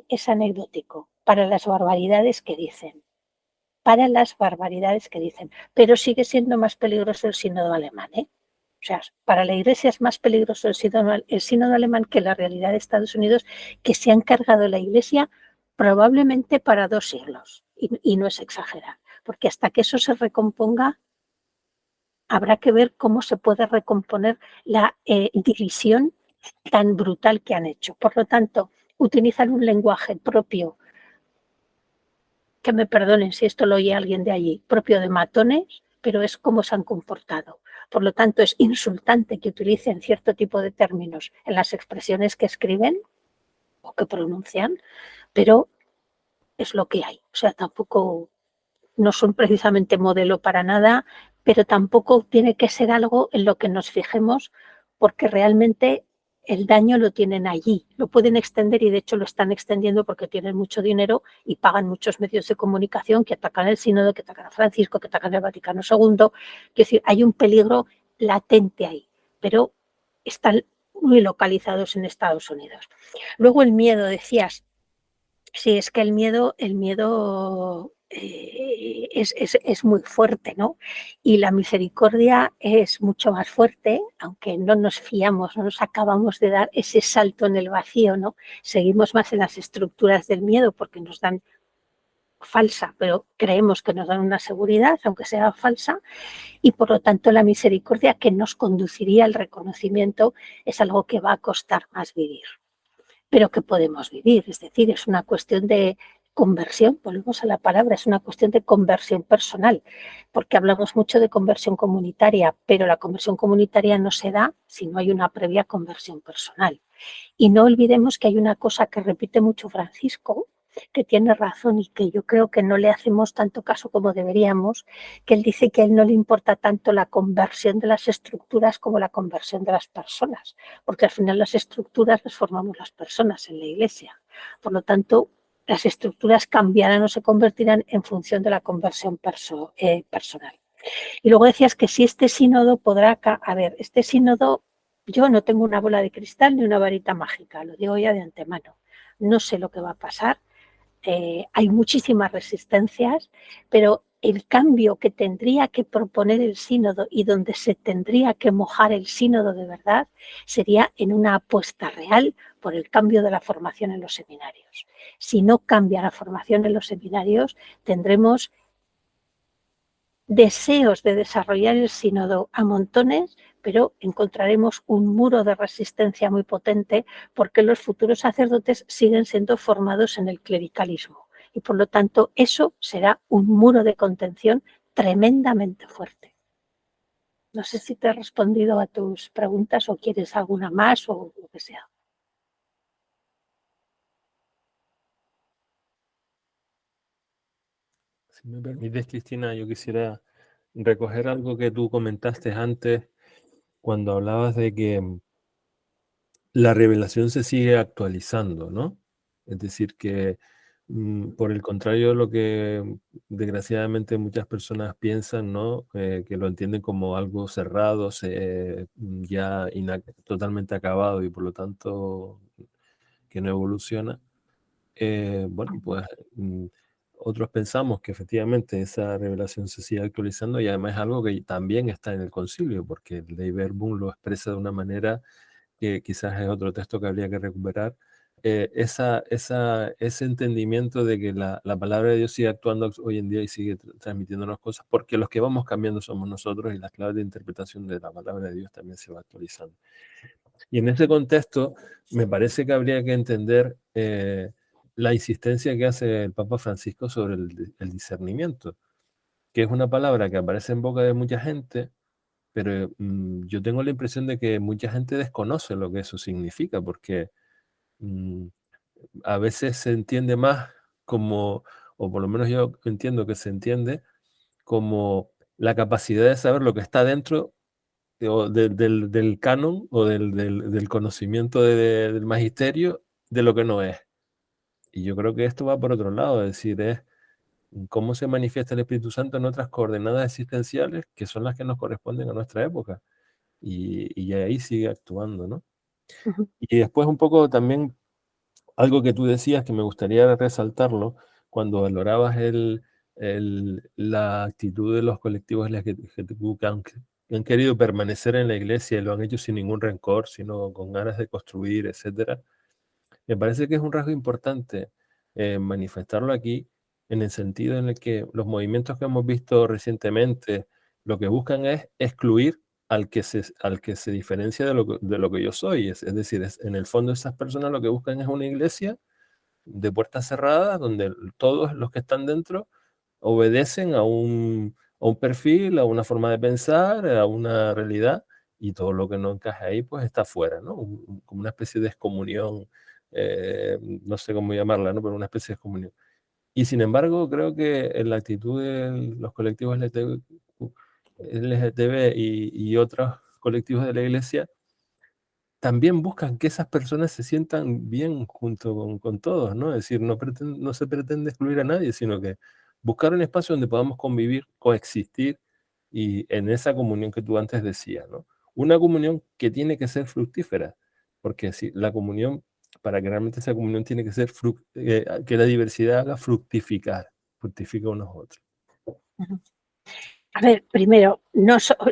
es anecdótico para las barbaridades que dicen. Pero sigue siendo más peligroso el sínodo alemán, ¿eh? O sea, para la Iglesia es más peligroso el sínodo alemán que la realidad de Estados Unidos, que se ha encargado la Iglesia probablemente para 2 siglos, y no es exagerar, porque hasta que eso se recomponga, habrá que ver cómo se puede recomponer la división tan brutal que han hecho. Por lo tanto, utilizan un lenguaje propio, que me perdonen si esto lo oye alguien de allí, propio de matones, pero es como se han comportado. Por lo tanto, es insultante que utilicen cierto tipo de términos en las expresiones que escriben o que pronuncian, pero es lo que hay. O sea, tampoco no son precisamente modelo para nada, pero tampoco tiene que ser algo en lo que nos fijemos, porque realmente el daño lo tienen allí, lo pueden extender y de hecho lo están extendiendo porque tienen mucho dinero y pagan muchos medios de comunicación que atacan el sínodo, que atacan a Francisco, que atacan el Vaticano II. Es decir, hay un peligro latente ahí, pero están muy localizados en Estados Unidos. Luego el miedo, decías. Sí, es que el miedo es muy fuerte, ¿no? Y la misericordia es mucho más fuerte, aunque no nos fiamos, no nos acabamos de dar ese salto en el vacío, ¿no? Seguimos más en las estructuras del miedo porque nos dan falsa, pero creemos que nos dan una seguridad, aunque sea falsa, y por lo tanto la misericordia que nos conduciría al reconocimiento es algo que va a costar más vivir, pero que podemos vivir. Es decir, es una cuestión de conversión, volvemos a la palabra, es una cuestión de conversión personal, porque hablamos mucho de conversión comunitaria, pero la conversión comunitaria no se da si no hay una previa conversión personal. Y no olvidemos que hay una cosa que repite mucho Francisco, que tiene razón y que yo creo que no le hacemos tanto caso como deberíamos, que él dice que a él no le importa tanto la conversión de las estructuras como la conversión de las personas, porque al final las estructuras las formamos las personas en la Iglesia. Por lo tanto, las estructuras cambiarán o se convertirán en función de la conversión personal. Y luego decías que si este sínodo podrá... A ver, este sínodo, yo no tengo una bola de cristal ni una varita mágica, lo digo ya de antemano. No sé lo que va a pasar. Hay muchísimas resistencias, pero el cambio que tendría que proponer el sínodo y donde se tendría que mojar el sínodo de verdad sería en una apuesta real por el cambio de la formación en los seminarios. Si no cambia la formación en los seminarios, tendremos deseos de desarrollar el sínodo a montones, pero encontraremos un muro de resistencia muy potente porque los futuros sacerdotes siguen siendo formados en el clericalismo y por lo tanto eso será un muro de contención tremendamente fuerte. No sé si te he respondido a tus preguntas o quieres alguna más o lo que sea. Si me permites, Cristina, yo quisiera recoger algo que tú comentaste antes cuando hablabas de que la revelación se sigue actualizando, ¿no? Es decir, que por el contrario de lo que desgraciadamente muchas personas piensan, ¿no? Que lo entienden como algo cerrado, ya totalmente acabado y por lo tanto que no evoluciona. Bueno, pues otros pensamos que efectivamente esa revelación se sigue actualizando y además es algo que también está en el concilio, porque el Dei Verbum lo expresa de una manera que quizás es otro texto que habría que recuperar, ese entendimiento de que la palabra de Dios sigue actuando hoy en día y sigue transmitiéndonos cosas, porque los que vamos cambiando somos nosotros y las claves de interpretación de la palabra de Dios también se va actualizando. Y en ese contexto, me parece que habría que entender la insistencia que hace el Papa Francisco sobre el discernimiento, que es una palabra que aparece en boca de mucha gente, pero yo tengo la impresión de que mucha gente desconoce lo que eso significa, porque a veces se entiende más como, o por lo menos yo entiendo que se entiende como la capacidad de saber lo que está dentro del canon o del conocimiento del magisterio de lo que no es. Y yo creo que esto va por otro lado, es decir, es cómo se manifiesta el Espíritu Santo en otras coordenadas existenciales que son las que nos corresponden a nuestra época. Y ahí sigue actuando, ¿no? Uh-huh. Y después un poco también algo que tú decías que me gustaría resaltarlo cuando valorabas la actitud de los colectivos LGTB que han querido permanecer en la iglesia y lo han hecho sin ningún rencor, sino con ganas de construir, etcétera. Me parece que es un rasgo importante manifestarlo aquí en el sentido en el que los movimientos que hemos visto recientemente lo que buscan es excluir al que se diferencia de lo que yo soy. Es decir, en el fondo esas personas lo que buscan es una iglesia de puertas cerradas donde todos los que están dentro obedecen a un perfil, a una forma de pensar, a una realidad, y todo lo que no encaja ahí pues está fuera, ¿no? Como una especie de excomunión, no sé cómo llamarla, ¿no? Pero una especie de excomunión. Y sin embargo, creo que en la actitud de los colectivos LGTB y otros colectivos de la Iglesia también buscan que esas personas se sientan bien junto con todos, ¿no? Es decir, no se pretende excluir a nadie, sino que buscar un espacio donde podamos convivir, coexistir y en esa comunión que tú antes decías, ¿no? Una comunión que tiene que ser fructífera, porque si la comunión, para que realmente esa comunión tiene que ser que la diversidad haga fructifica unos a otros. A ver, primero,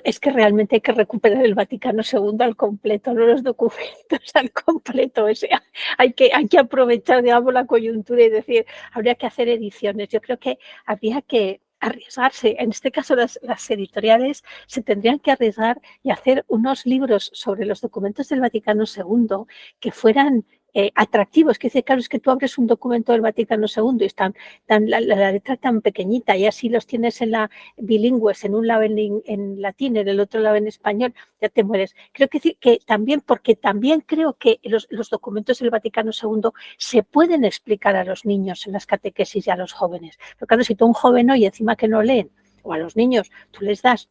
es que realmente hay que recuperar el Vaticano II al completo, no los documentos al completo. O sea, hay que aprovechar, digamos, la coyuntura y decir, habría que hacer ediciones. Yo creo que habría que arriesgarse. En este caso, las editoriales se tendrían que arriesgar y hacer unos libros sobre los documentos del Vaticano II que fueran atractivos, que dice, claro, es que tú abres un documento del Vaticano II y están la letra tan pequeñita y así los tienes en la bilingües, en un lado en latín, en el otro lado en español, ya te mueres. Creo que también, porque también creo que los documentos del Vaticano II se pueden explicar a los niños en las catequesis y a los jóvenes. Pero claro, si tú a un joven hoy encima que no leen, o a los niños, tú les das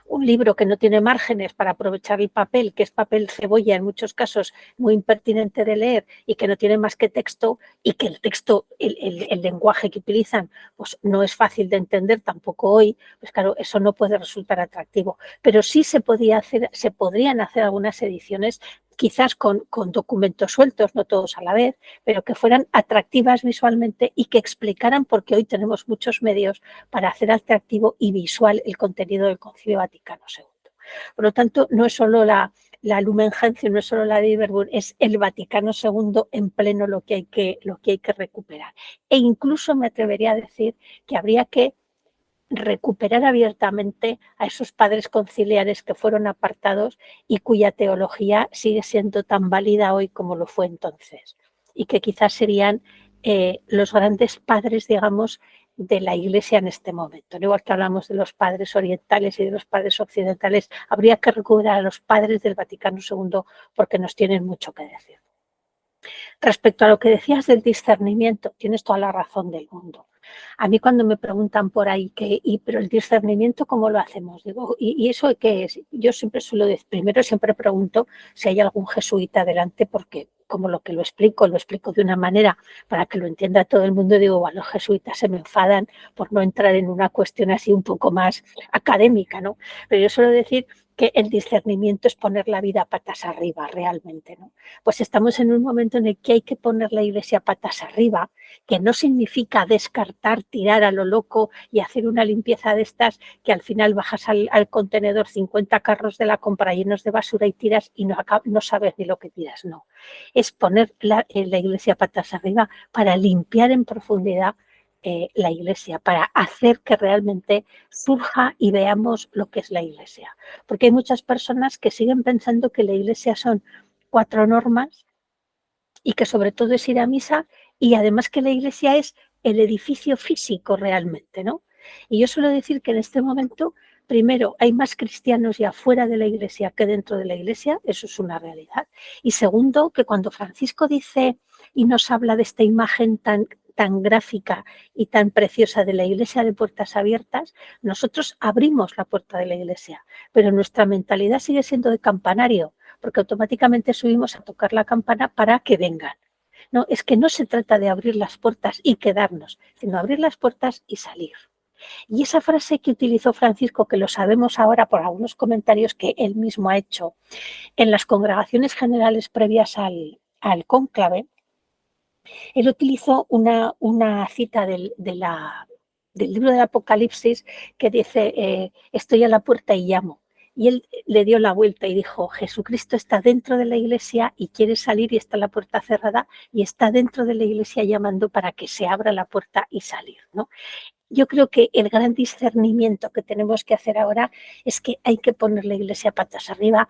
un libro que no tiene márgenes para aprovechar el papel, que es papel cebolla en muchos casos, muy impertinente de leer y que no tiene más que texto y que el texto, el lenguaje que utilizan, pues no es fácil de entender tampoco hoy, pues claro, eso no puede resultar atractivo. Pero sí se podrían hacer algunas ediciones quizás con documentos sueltos, no todos a la vez, pero que fueran atractivas visualmente y que explicaran, porque hoy tenemos muchos medios para hacer atractivo y visual el contenido del Concilio Vaticano II. Por lo tanto, no es solo la Lumen Gentium, no es solo la Liber, es el Vaticano II en pleno lo que hay que recuperar. E incluso me atrevería a decir que habría que recuperar abiertamente a esos padres conciliares que fueron apartados y cuya teología sigue siendo tan válida hoy como lo fue entonces, y que quizás serían los grandes padres, digamos, de la Iglesia en este momento. Igual que hablamos de los padres orientales y de los padres occidentales, habría que recuperar a los padres del Vaticano II porque nos tienen mucho que decir. Respecto a lo que decías del discernimiento, tienes toda la razón del mundo. A mí cuando me preguntan por ahí, pero el discernimiento, ¿cómo lo hacemos? Digo, ¿y eso qué es? Yo siempre primero siempre pregunto si hay algún jesuita delante, porque como lo explico de una manera para que lo entienda todo el mundo. Digo, bueno, los jesuitas se me enfadan por no entrar en una cuestión así un poco más académica, ¿no? Pero yo suelo decir que el discernimiento es poner la vida patas arriba realmente, ¿no? Pues estamos en un momento en el que hay que poner la Iglesia patas arriba, que no significa descartar, tirar a lo loco y hacer una limpieza de estas que al final bajas al contenedor 50 carros de la compra llenos de basura y tiras y no sabes ni lo que tiras, no. Es poner la Iglesia patas arriba para limpiar en profundidad la Iglesia, para hacer que realmente surja y veamos lo que es la Iglesia. Porque hay muchas personas que siguen pensando que la Iglesia son 4 normas y que sobre todo es ir a misa, y además que la Iglesia es el edificio físico realmente, ¿no? Y yo suelo decir que en este momento, primero, hay más cristianos ya fuera de la Iglesia que dentro de la Iglesia, eso es una realidad. Y segundo, que cuando Francisco dice y nos habla de esta imagen tan gráfica y tan preciosa de la Iglesia de puertas abiertas, nosotros abrimos la puerta de la Iglesia, pero nuestra mentalidad sigue siendo de campanario, porque automáticamente subimos a tocar la campana para que vengan. No, es que no se trata de abrir las puertas y quedarnos, sino abrir las puertas y salir. Y esa frase que utilizó Francisco, que lo sabemos ahora por algunos comentarios que él mismo ha hecho en las congregaciones generales previas al cónclave, él utilizó una cita del libro del Apocalipsis que dice, estoy a la puerta y llamo. Y él le dio la vuelta y dijo, Jesucristo está dentro de la Iglesia y quiere salir y está la puerta cerrada, y está dentro de la Iglesia llamando para que se abra la puerta y salir, ¿no? Yo creo que el gran discernimiento que tenemos que hacer ahora es que hay que poner la Iglesia patas arriba,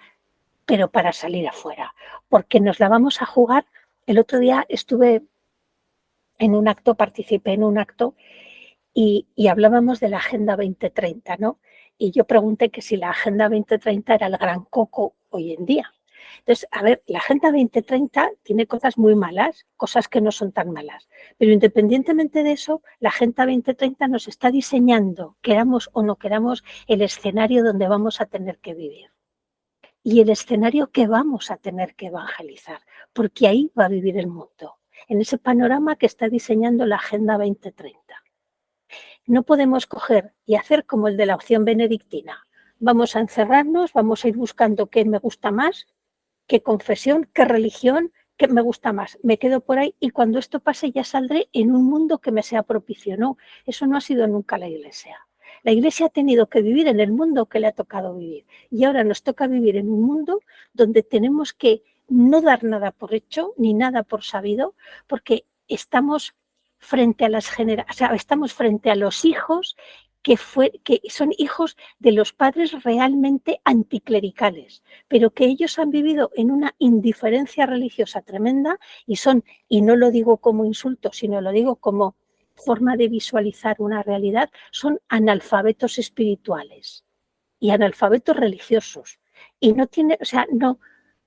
pero para salir afuera, porque nos la vamos a jugar. El otro día participé en un acto y hablábamos de la Agenda 2030, ¿no? Y yo pregunté que si la Agenda 2030 era el gran coco hoy en día. Entonces, a ver, la Agenda 2030 tiene cosas muy malas, cosas que no son tan malas, pero independientemente de eso, la Agenda 2030 nos está diseñando, queramos o no queramos, el escenario donde vamos a tener que vivir y el escenario que vamos a tener que evangelizar, porque ahí va a vivir el mundo, en ese panorama que está diseñando la Agenda 2030. No podemos coger y hacer como el de la opción benedictina. Vamos a encerrarnos, vamos a ir buscando qué me gusta más, qué confesión, qué religión, qué me gusta más. Me quedo por ahí y cuando esto pase ya saldré en un mundo que me sea propicio. No, eso no ha sido nunca la Iglesia. La Iglesia ha tenido que vivir en el mundo que le ha tocado vivir y ahora nos toca vivir en un mundo donde tenemos que no dar nada por hecho ni nada por sabido, porque estamos frente a las generaciones, o sea, estamos frente a los hijos que son hijos de los padres realmente anticlericales, pero que ellos han vivido en una indiferencia religiosa tremenda y son, y no lo digo como insulto, sino lo digo como forma de visualizar una realidad, son analfabetos espirituales y analfabetos religiosos. Y no tienen, o sea, no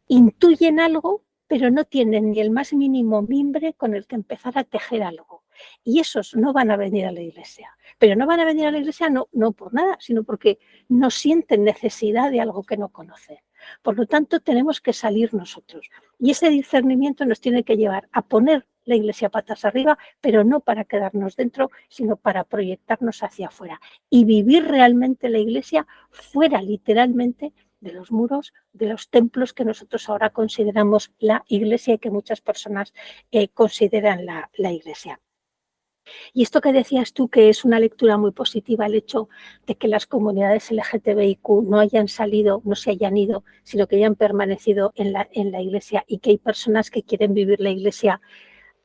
intuyen algo, pero no tienen ni el más mínimo mimbre con el que empezar a tejer algo. Y esos no van a venir a la Iglesia. Pero no van a venir a la Iglesia no por nada, sino porque no sienten necesidad de algo que no conocen. Por lo tanto, tenemos que salir nosotros. Y ese discernimiento nos tiene que llevar a poner la Iglesia patas arriba, pero no para quedarnos dentro, sino para proyectarnos hacia afuera y vivir realmente la Iglesia fuera, literalmente, de los muros, de los templos que nosotros ahora consideramos la Iglesia y que muchas personas consideran la Iglesia. Y esto que decías tú, que es una lectura muy positiva, el hecho de que las comunidades LGTBIQ no hayan salido, no se hayan ido, sino que hayan permanecido en la Iglesia y que hay personas que quieren vivir la Iglesia.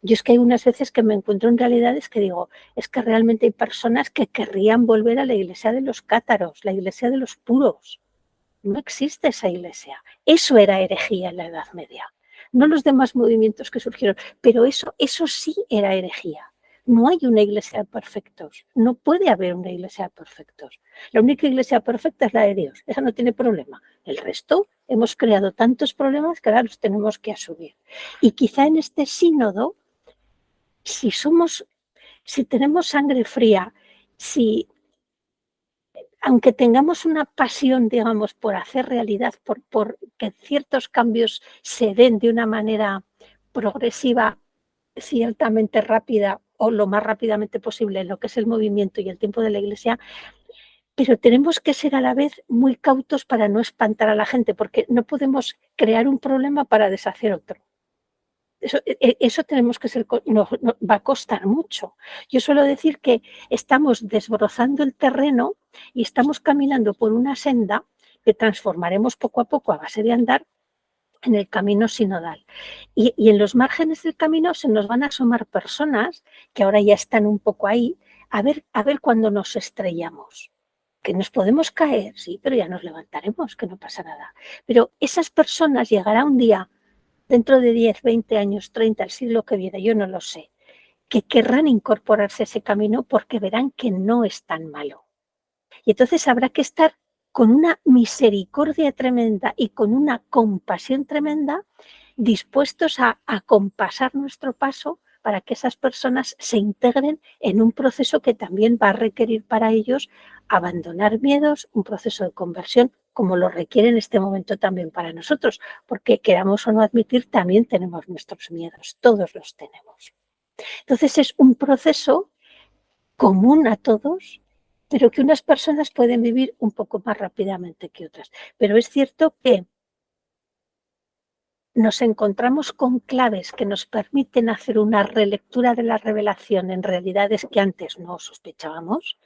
Yo es que hay unas veces que me encuentro en realidades que digo, es que realmente hay personas que querrían volver a la Iglesia de los cátaros, la Iglesia de los puros. No existe esa Iglesia. Eso era herejía en la Edad Media. No los demás movimientos que surgieron, pero eso sí era herejía. No hay una iglesia de perfectos, no puede haber una iglesia de perfectos. La única iglesia perfecta es la de Dios, esa no tiene problema. El resto hemos creado tantos problemas que ahora los tenemos que asumir. Y quizá en este sínodo, si tenemos sangre fría, aunque tengamos una pasión, digamos, por hacer realidad, por que ciertos cambios se den de una manera progresiva, ciertamente rápida o lo más rápidamente posible en lo que es el movimiento y el tiempo de la Iglesia, pero tenemos que ser a la vez muy cautos para no espantar a la gente, porque no podemos crear un problema para deshacer otro. Eso tenemos que ser, nos va a costar mucho. Yo suelo decir que estamos desbrozando el terreno y estamos caminando por una senda que transformaremos poco a poco a base de andar en el camino sinodal. Y en los márgenes del camino se nos van a asomar personas que ahora ya están un poco ahí, a ver cuando nos estrellamos. Que nos podemos caer, sí, pero ya nos levantaremos, que no pasa nada. Pero esas personas llegará un día, dentro de 10, 20 años, 30, el siglo que viene, yo no lo sé, que querrán incorporarse a ese camino porque verán que no es tan malo. Y entonces habrá que estar con una misericordia tremenda y con una compasión tremenda, dispuestos a acompasar nuestro paso para que esas personas se integren en un proceso que también va a requerir para ellos abandonar miedos, un proceso de conversión, como lo requiere en este momento también para nosotros, porque queramos o no admitir, también tenemos nuestros miedos, todos los tenemos. Entonces es un proceso común a todos, pero que unas personas pueden vivir un poco más rápidamente que otras. Pero es cierto que nos encontramos con claves que nos permiten hacer una relectura de la revelación en realidades que antes no sospechábamos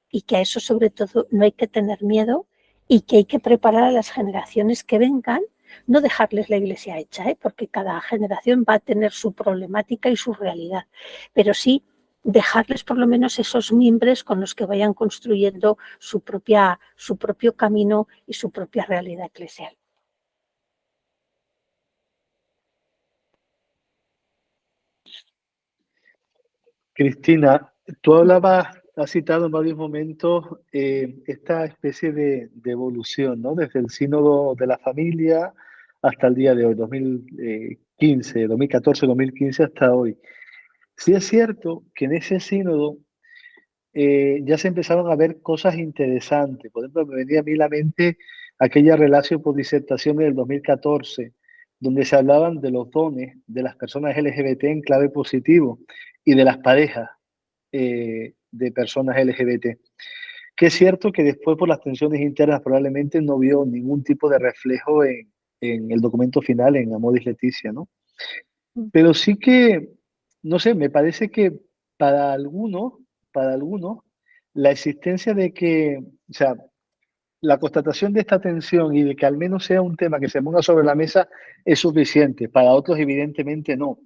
y que a eso sobre todo no hay que tener miedo y que hay que preparar a las generaciones que vengan, no dejarles la iglesia hecha, porque cada generación va a tener su problemática y su realidad, pero sí dejarles por lo menos esos mimbres con los que vayan construyendo su propio camino y su propia realidad eclesial. Cristina, tú has citado en varios momentos esta especie de evolución, ¿no? Desde el sínodo de la familia hasta el día de hoy, 2015, 2014, 2015 hasta hoy. Sí es cierto que en ese sínodo ya se empezaron a ver cosas interesantes. Por ejemplo, me venía a mí a la mente aquella relación por disertación del 2014, donde se hablaban de los dones de las personas LGBT en clave positivo y de las parejas de personas LGBT. Que es cierto que después por las tensiones internas probablemente no vio ningún tipo de reflejo en el documento final, en Amoris Laetitia, ¿no? Pero sí que, no sé, me parece que para algunos, la existencia de que, o sea, la constatación de esta tensión y de que al menos sea un tema que se ponga sobre la mesa es suficiente. Para otros, evidentemente, no.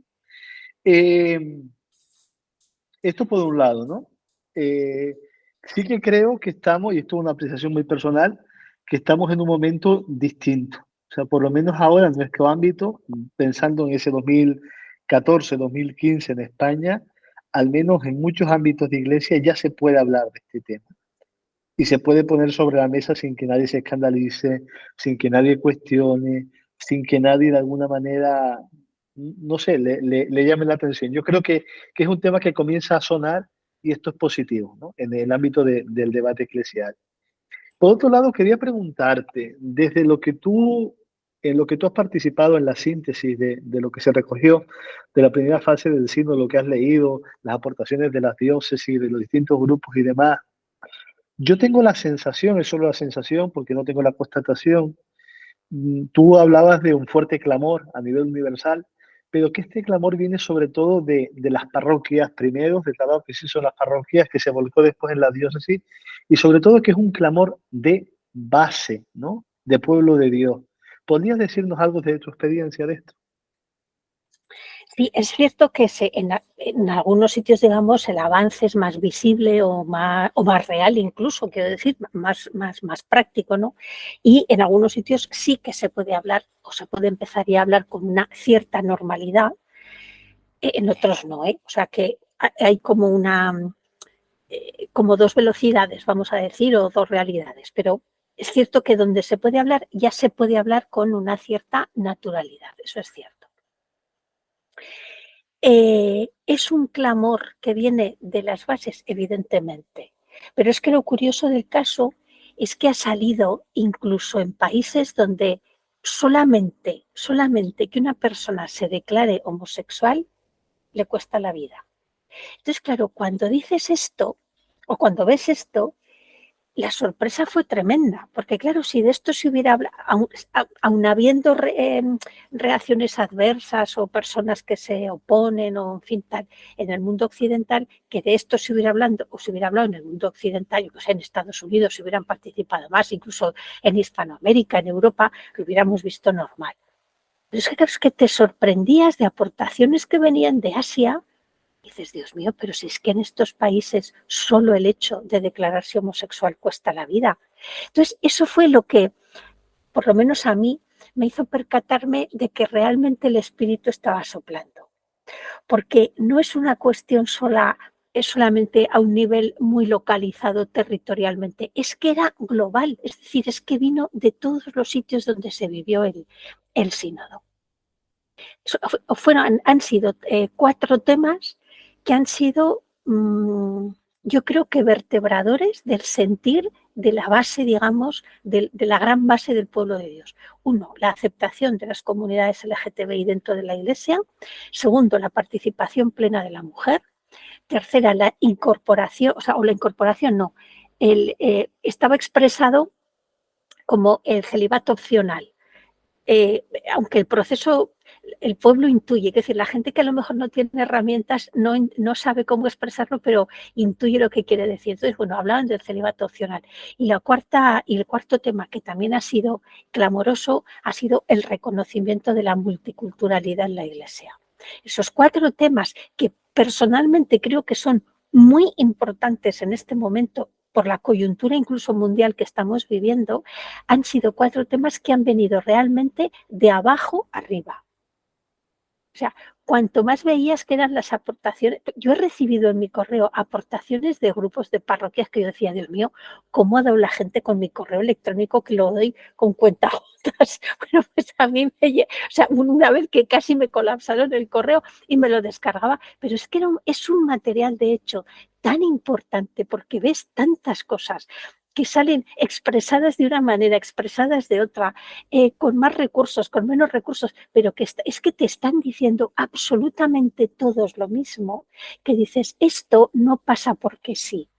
Esto por un lado, ¿no? Sí que creo que estamos, y esto es una apreciación muy personal, que estamos en un momento distinto. O sea, por lo menos ahora en nuestro ámbito, pensando en ese 2014, 2015 en España, al menos en muchos ámbitos de iglesia ya se puede hablar de este tema. Y se puede poner sobre la mesa sin que nadie se escandalice, sin que nadie cuestione, sin que nadie de alguna manera, no sé, le llame la atención. Yo creo que es un tema que comienza a sonar y esto es positivo, ¿no? En el ámbito del debate eclesial. Por otro lado, quería preguntarte, desde en lo que tú has participado en la síntesis de lo que se recogió de la primera fase del sínodo, lo que has leído, las aportaciones de las diócesis, de los distintos grupos y demás, yo tengo la sensación, es solo la sensación porque no tengo la constatación. Tú hablabas de un fuerte clamor a nivel universal, pero que este clamor viene sobre todo de las parroquias primero, de trabajo que se hizo en las parroquias, que se volcó después en la diócesis, y sobre todo que es un clamor de base, ¿no? De pueblo de Dios. ¿Podrías decirnos algo de tu experiencia de esto? Sí, es cierto que en algunos sitios, digamos, el avance es más visible o más real incluso, quiero decir, más práctico, ¿no? Y en algunos sitios sí que se puede hablar o se puede empezar a hablar con una cierta normalidad, en otros no, ¿eh? O sea que hay como como dos velocidades, vamos a decir, o dos realidades, pero es cierto que donde se puede hablar ya se puede hablar con una cierta naturalidad, eso es cierto. Es un clamor que viene de las bases, evidentemente, pero es que lo curioso del caso es que ha salido incluso en países donde solamente que una persona se declare homosexual le cuesta la vida. Entonces, claro, cuando dices esto o cuando ves esto, la sorpresa fue tremenda, porque claro, si de esto se hubiera hablado, aun habiendo reacciones adversas o personas que se oponen o en fin tal, en el mundo occidental, que de esto se hubiera hablado o se hubiera hablado en el mundo occidental, yo que sé, en Estados Unidos se hubieran participado más, incluso en Hispanoamérica, en Europa, lo hubiéramos visto normal. Pero es que claro, es que te sorprendías de aportaciones que venían de Asia. Y dices, Dios mío, pero si es que en estos países solo el hecho de declararse homosexual cuesta la vida. Entonces, eso fue lo que, por lo menos a mí, me hizo percatarme de que realmente el espíritu estaba soplando. Porque no es una cuestión es solamente a un nivel muy localizado territorialmente, es que era global, es decir, es que vino de todos los sitios donde se vivió el sínodo. Han sido 4 temas que han sido, yo creo que vertebradores del sentir de la base, digamos, de la gran base del pueblo de Dios. 1, la aceptación de las comunidades LGTBI dentro de la Iglesia. 2, la participación plena de la mujer. 3, la incorporación, o la incorporación no, estaba expresado como el celibato opcional. Aunque el proceso, el pueblo intuye, es decir, la gente que a lo mejor no tiene herramientas no sabe cómo expresarlo, pero intuye lo que quiere decir. Entonces, bueno, hablaban del celibato opcional. Y el cuarto tema que también ha sido clamoroso ha sido el reconocimiento de la multiculturalidad en la Iglesia. Esos 4 temas que personalmente creo que son muy importantes en este momento por la coyuntura incluso mundial que estamos viviendo, han sido 4 temas que han venido realmente de abajo arriba. sea, cuanto más veías que eran las aportaciones, yo he recibido en mi correo aportaciones de grupos de parroquias que yo decía, Dios mío, ¿cómo ha dado la gente con mi correo electrónico que lo doy con cuentagotas? Bueno, pues a mí o sea, una vez que casi me colapsaron el correo y me lo descargaba, pero es que es un material de hecho tan importante porque ves tantas cosas que salen expresadas de una manera, expresadas de otra, con más recursos, con menos recursos, pero que es que te están diciendo absolutamente todos lo mismo, que dices, esto no pasa porque sí.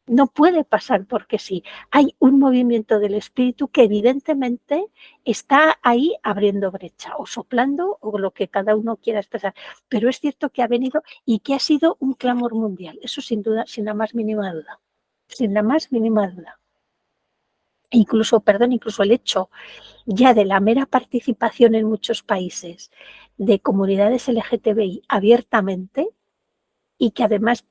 No puede pasar porque sí. Hay un movimiento del espíritu que evidentemente está ahí abriendo brecha o soplando o lo que cada uno quiera expresar. Pero es cierto que ha venido y que ha sido un clamor mundial. Eso sin duda, sin la más mínima duda. Sin la más mínima duda. Incluso el hecho ya de la mera participación en muchos países de comunidades LGTBI abiertamente, y que además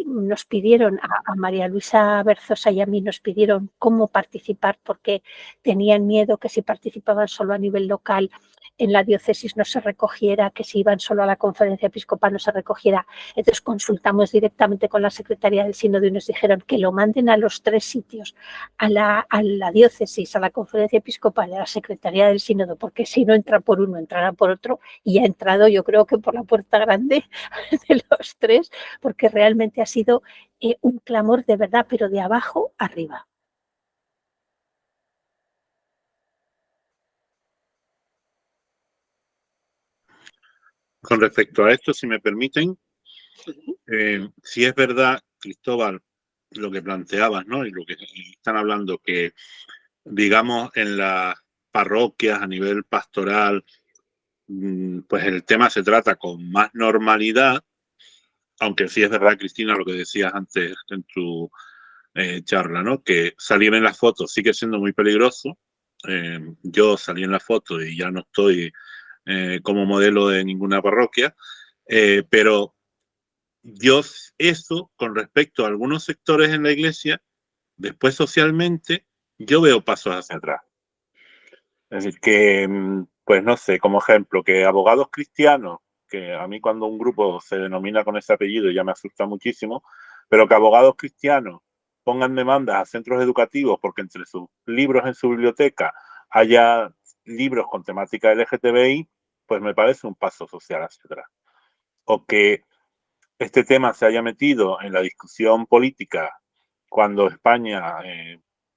nos pidieron, a María Luisa Berzosa y a mí nos pidieron cómo participar porque tenían miedo que si participaban solo a nivel local en la diócesis no se recogiera, que si iban solo a la conferencia episcopal no se recogiera. Entonces consultamos directamente con la Secretaría del Sínodo y nos dijeron que lo manden a los 3 sitios, a la diócesis, a la conferencia episcopal y a la Secretaría del Sínodo, porque si no entra por uno, entrará por otro, y ha entrado yo creo que por la puerta grande de los 3, porque realmente ha sido un clamor de verdad, pero de abajo arriba. Con respecto a esto, si me permiten, si es verdad, Cristóbal, lo que planteabas, ¿no? Y lo que están hablando, que digamos en las parroquias a nivel pastoral, pues el tema se trata con más normalidad, aunque sí es verdad, Cristina, lo que decías antes en tu charla, ¿no? Que salir en las fotos sigue siendo muy peligroso. Yo salí en la foto y ya no estoy como modelo de ninguna parroquia, pero Dios, eso con respecto a algunos sectores en la iglesia, después socialmente, yo veo pasos hacia atrás. Es decir, que, pues no sé, como ejemplo, que abogados cristianos, que a mí cuando un grupo se denomina con ese apellido ya me asusta muchísimo, pero que abogados cristianos pongan demandas a centros educativos porque entre sus libros en su biblioteca haya libros con temática LGTBI, pues me parece un paso social hacia atrás. O que este tema se haya metido en la discusión política cuando España,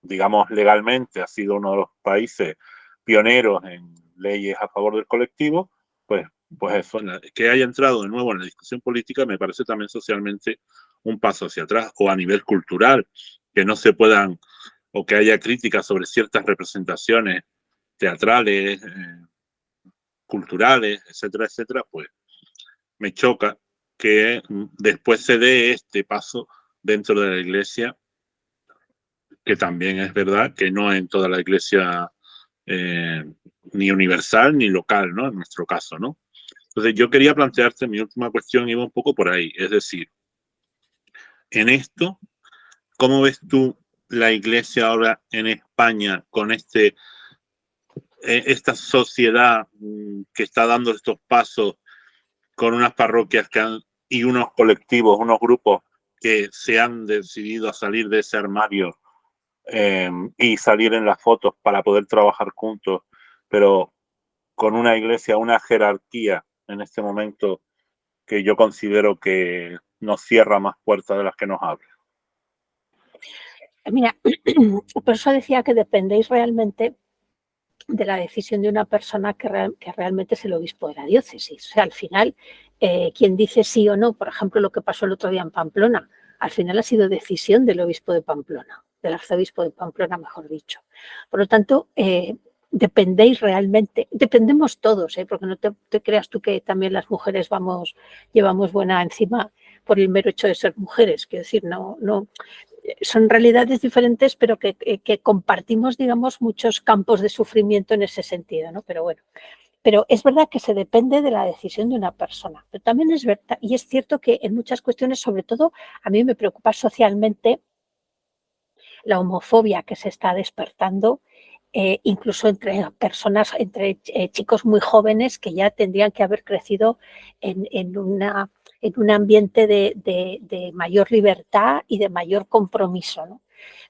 digamos, legalmente ha sido uno de los países pioneros en leyes a favor del colectivo, pues eso, que haya entrado de nuevo en la discusión política me parece también socialmente un paso hacia atrás, o a nivel cultural, que no se puedan, o que haya críticas sobre ciertas representaciones teatrales, culturales, etcétera, etcétera, pues me choca que después se dé este paso dentro de la iglesia, que también es verdad que no en toda la iglesia ni universal ni local, ¿no? En nuestro caso, ¿no? Entonces yo quería plantearte, mi última cuestión iba un poco por ahí, es decir, en esto, ¿cómo ves tú la iglesia ahora en España con esta sociedad que está dando estos pasos con unas parroquias y unos colectivos, unos grupos que se han decidido a salir de ese armario y salir en las fotos para poder trabajar juntos, pero con una iglesia, una jerarquía en este momento que yo considero que nos cierra más puertas de las que nos abre? Mira, por eso decía que dependéis realmente de la decisión de una persona que realmente es el obispo de la diócesis. O sea, al final, quien dice sí o no, por ejemplo, lo que pasó el otro día en Pamplona, al final ha sido decisión del obispo de Pamplona, del arzobispo de Pamplona, mejor dicho. Por lo tanto, dependéis realmente, dependemos todos, porque no te creas tú que también las mujeres llevamos buena encima por el mero hecho de ser mujeres, quiero decir, no, son realidades diferentes, pero que compartimos, digamos, muchos campos de sufrimiento en ese sentido, ¿no? Pero bueno, pero es verdad que se depende de la decisión de una persona. Pero también es verdad, y es cierto que en muchas cuestiones, sobre todo, a mí me preocupa socialmente la homofobia que se está despertando incluso entre personas, entre chicos muy jóvenes que ya tendrían que haber crecido en un ambiente de mayor libertad y de mayor compromiso, ¿no?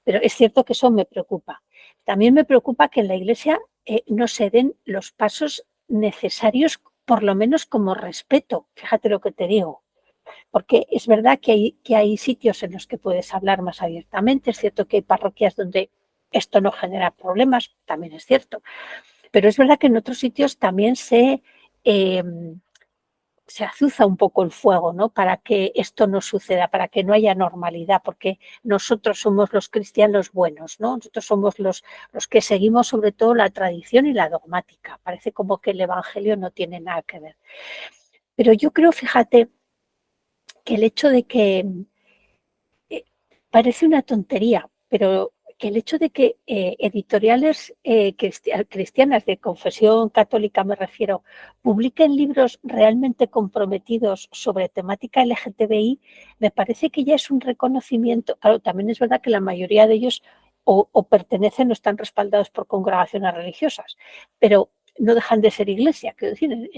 Pero es cierto que eso me preocupa. También me preocupa que en la Iglesia no se den los pasos necesarios, por lo menos como respeto. Fíjate lo que te digo. Porque es verdad que hay sitios en los que puedes hablar más abiertamente. Es cierto que hay parroquias donde esto no genera problemas, también es cierto. Pero es verdad que en otros sitios también se azuza un poco el fuego, ¿no? Para que esto no suceda, para que no haya normalidad, porque nosotros somos los cristianos buenos, ¿no? Nosotros somos los que seguimos sobre todo la tradición y la dogmática. Parece como que el Evangelio no tiene nada que ver. Pero yo creo, fíjate, que el hecho de que parece una tontería, pero que el hecho de que editoriales cristianas de confesión católica, me refiero, publiquen libros realmente comprometidos sobre temática LGTBI, me parece que ya es un reconocimiento. Claro, también es verdad que la mayoría de ellos o pertenecen o están respaldados por congregaciones religiosas, pero no dejan de ser iglesia, quiero decir,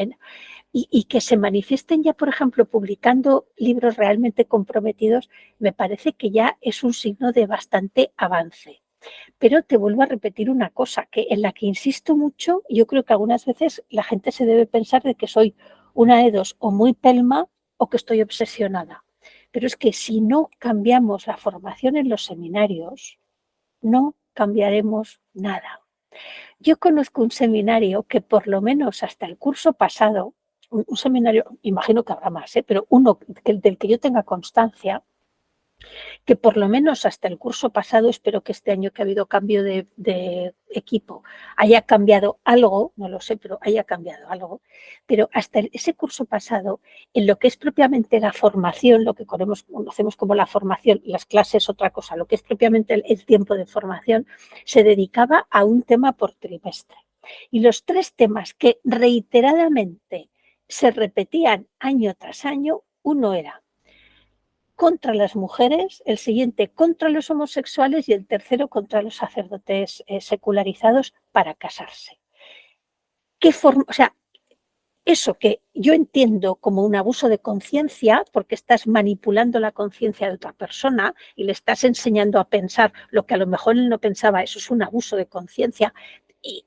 y que se manifiesten ya, por ejemplo, publicando libros realmente comprometidos, me parece que ya es un signo de bastante avance. Pero te vuelvo a repetir una cosa, que en la que insisto mucho, yo creo que algunas veces la gente se debe pensar de que soy una de dos, o muy pelma o que estoy obsesionada. Pero es que si no cambiamos la formación en los seminarios, no cambiaremos nada. Yo conozco un seminario que por lo menos hasta el curso pasado, un seminario, imagino que habrá más, pero uno del que yo tenga constancia, que por lo menos hasta el curso pasado, espero que este año que ha habido cambio de equipo haya cambiado algo, no lo sé, pero haya cambiado algo, pero hasta ese curso pasado, en lo que es propiamente la formación, lo que conocemos como la formación, las clases otra cosa, lo que es propiamente el tiempo de formación, se dedicaba a un tema por trimestre. Y los 3 temas que reiteradamente se repetían año tras año, uno era contra las mujeres, el siguiente contra los homosexuales y el tercero contra los sacerdotes secularizados para casarse. O sea, eso que yo entiendo como un abuso de conciencia, porque estás manipulando la conciencia de otra persona y le estás enseñando a pensar lo que a lo mejor él no pensaba, eso es un abuso de conciencia,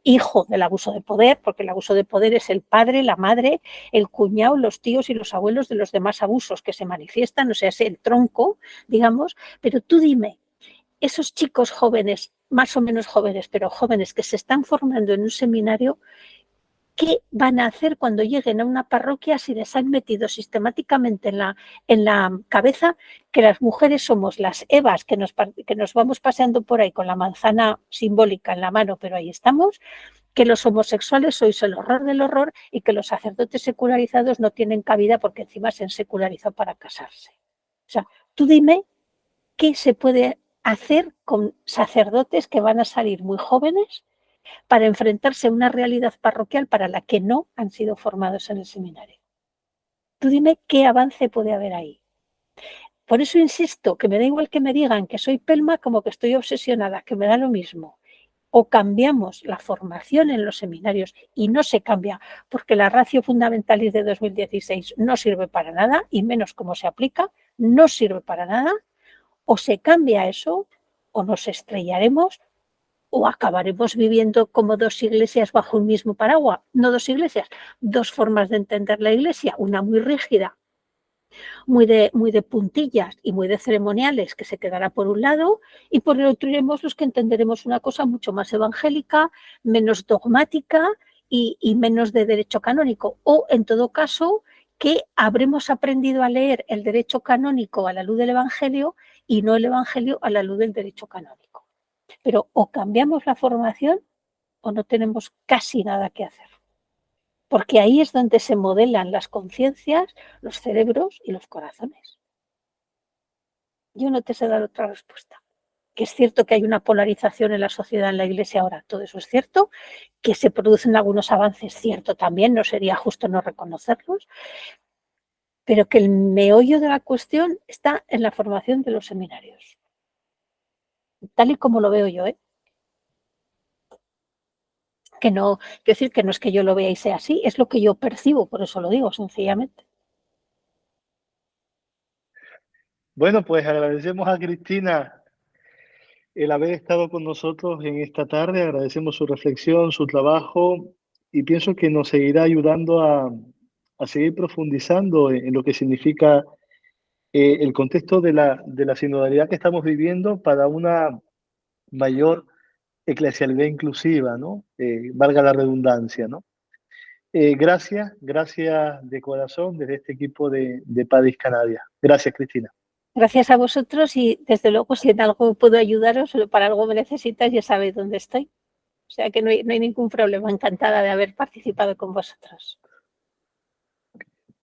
hijo del abuso de poder, porque el abuso de poder es el padre, la madre, el cuñado, los tíos y los abuelos de los demás abusos que se manifiestan, o sea, es el tronco, digamos, pero tú dime, esos chicos jóvenes, más o menos jóvenes, pero jóvenes que se están formando en un seminario, ¿qué van a hacer cuando lleguen a una parroquia si les han metido sistemáticamente en la cabeza que las mujeres somos las Evas que nos vamos paseando por ahí con la manzana simbólica en la mano, pero ahí estamos, que los homosexuales sois el horror del horror y que los sacerdotes secularizados no tienen cabida porque encima se han secularizado para casarse? O sea, tú dime qué se puede hacer con sacerdotes que van a salir muy jóvenes para enfrentarse a una realidad parroquial para la que no han sido formados en el seminario. Tú dime qué avance puede haber ahí. Por eso insisto, que me da igual que me digan que soy pelma como que estoy obsesionada, que me da lo mismo. O cambiamos la formación en los seminarios y no se cambia, porque la ratio fundamentalis de 2016 no sirve para nada, y menos como se aplica, no sirve para nada, o se cambia eso, o nos estrellaremos, o acabaremos viviendo como 2 iglesias bajo un mismo paraguas. No 2 iglesias, 2 formas de entender la iglesia, una muy rígida, muy de puntillas y muy de ceremoniales, que se quedará por un lado, y por el otro iremos los que entenderemos una cosa mucho más evangélica, menos dogmática y menos de derecho canónico. O, en todo caso, que habremos aprendido a leer el derecho canónico a la luz del Evangelio y no el Evangelio a la luz del derecho canónico. Pero o cambiamos la formación o no tenemos casi nada que hacer. Porque ahí es donde se modelan las conciencias, los cerebros y los corazones. Yo no te sé dar otra respuesta. Que es cierto que hay una polarización en la sociedad, en la iglesia ahora, todo eso es cierto, que se producen algunos avances, cierto también, no sería justo no reconocerlos, pero que el meollo de la cuestión está en la formación de los seminarios. Tal y como lo veo yo, ¿eh? Que no, quiero decir que no es que yo lo vea y sea así, es lo que yo percibo, por eso lo digo, sencillamente. Bueno, pues agradecemos a Cristina el haber estado con nosotros en esta tarde, agradecemos su reflexión, su trabajo y pienso que nos seguirá ayudando a seguir profundizando en lo que significa el contexto de la sinodalidad que estamos viviendo para una mayor eclesialidad inclusiva, ¿no? Valga la redundancia, ¿no? Gracias de corazón desde este equipo de Padis Canarias. Gracias, Cristina. Gracias a vosotros y desde luego si en algo puedo ayudaros o para algo me necesitas, ya sabéis dónde estoy. O sea que no hay ningún problema. Encantada de haber participado con vosotros.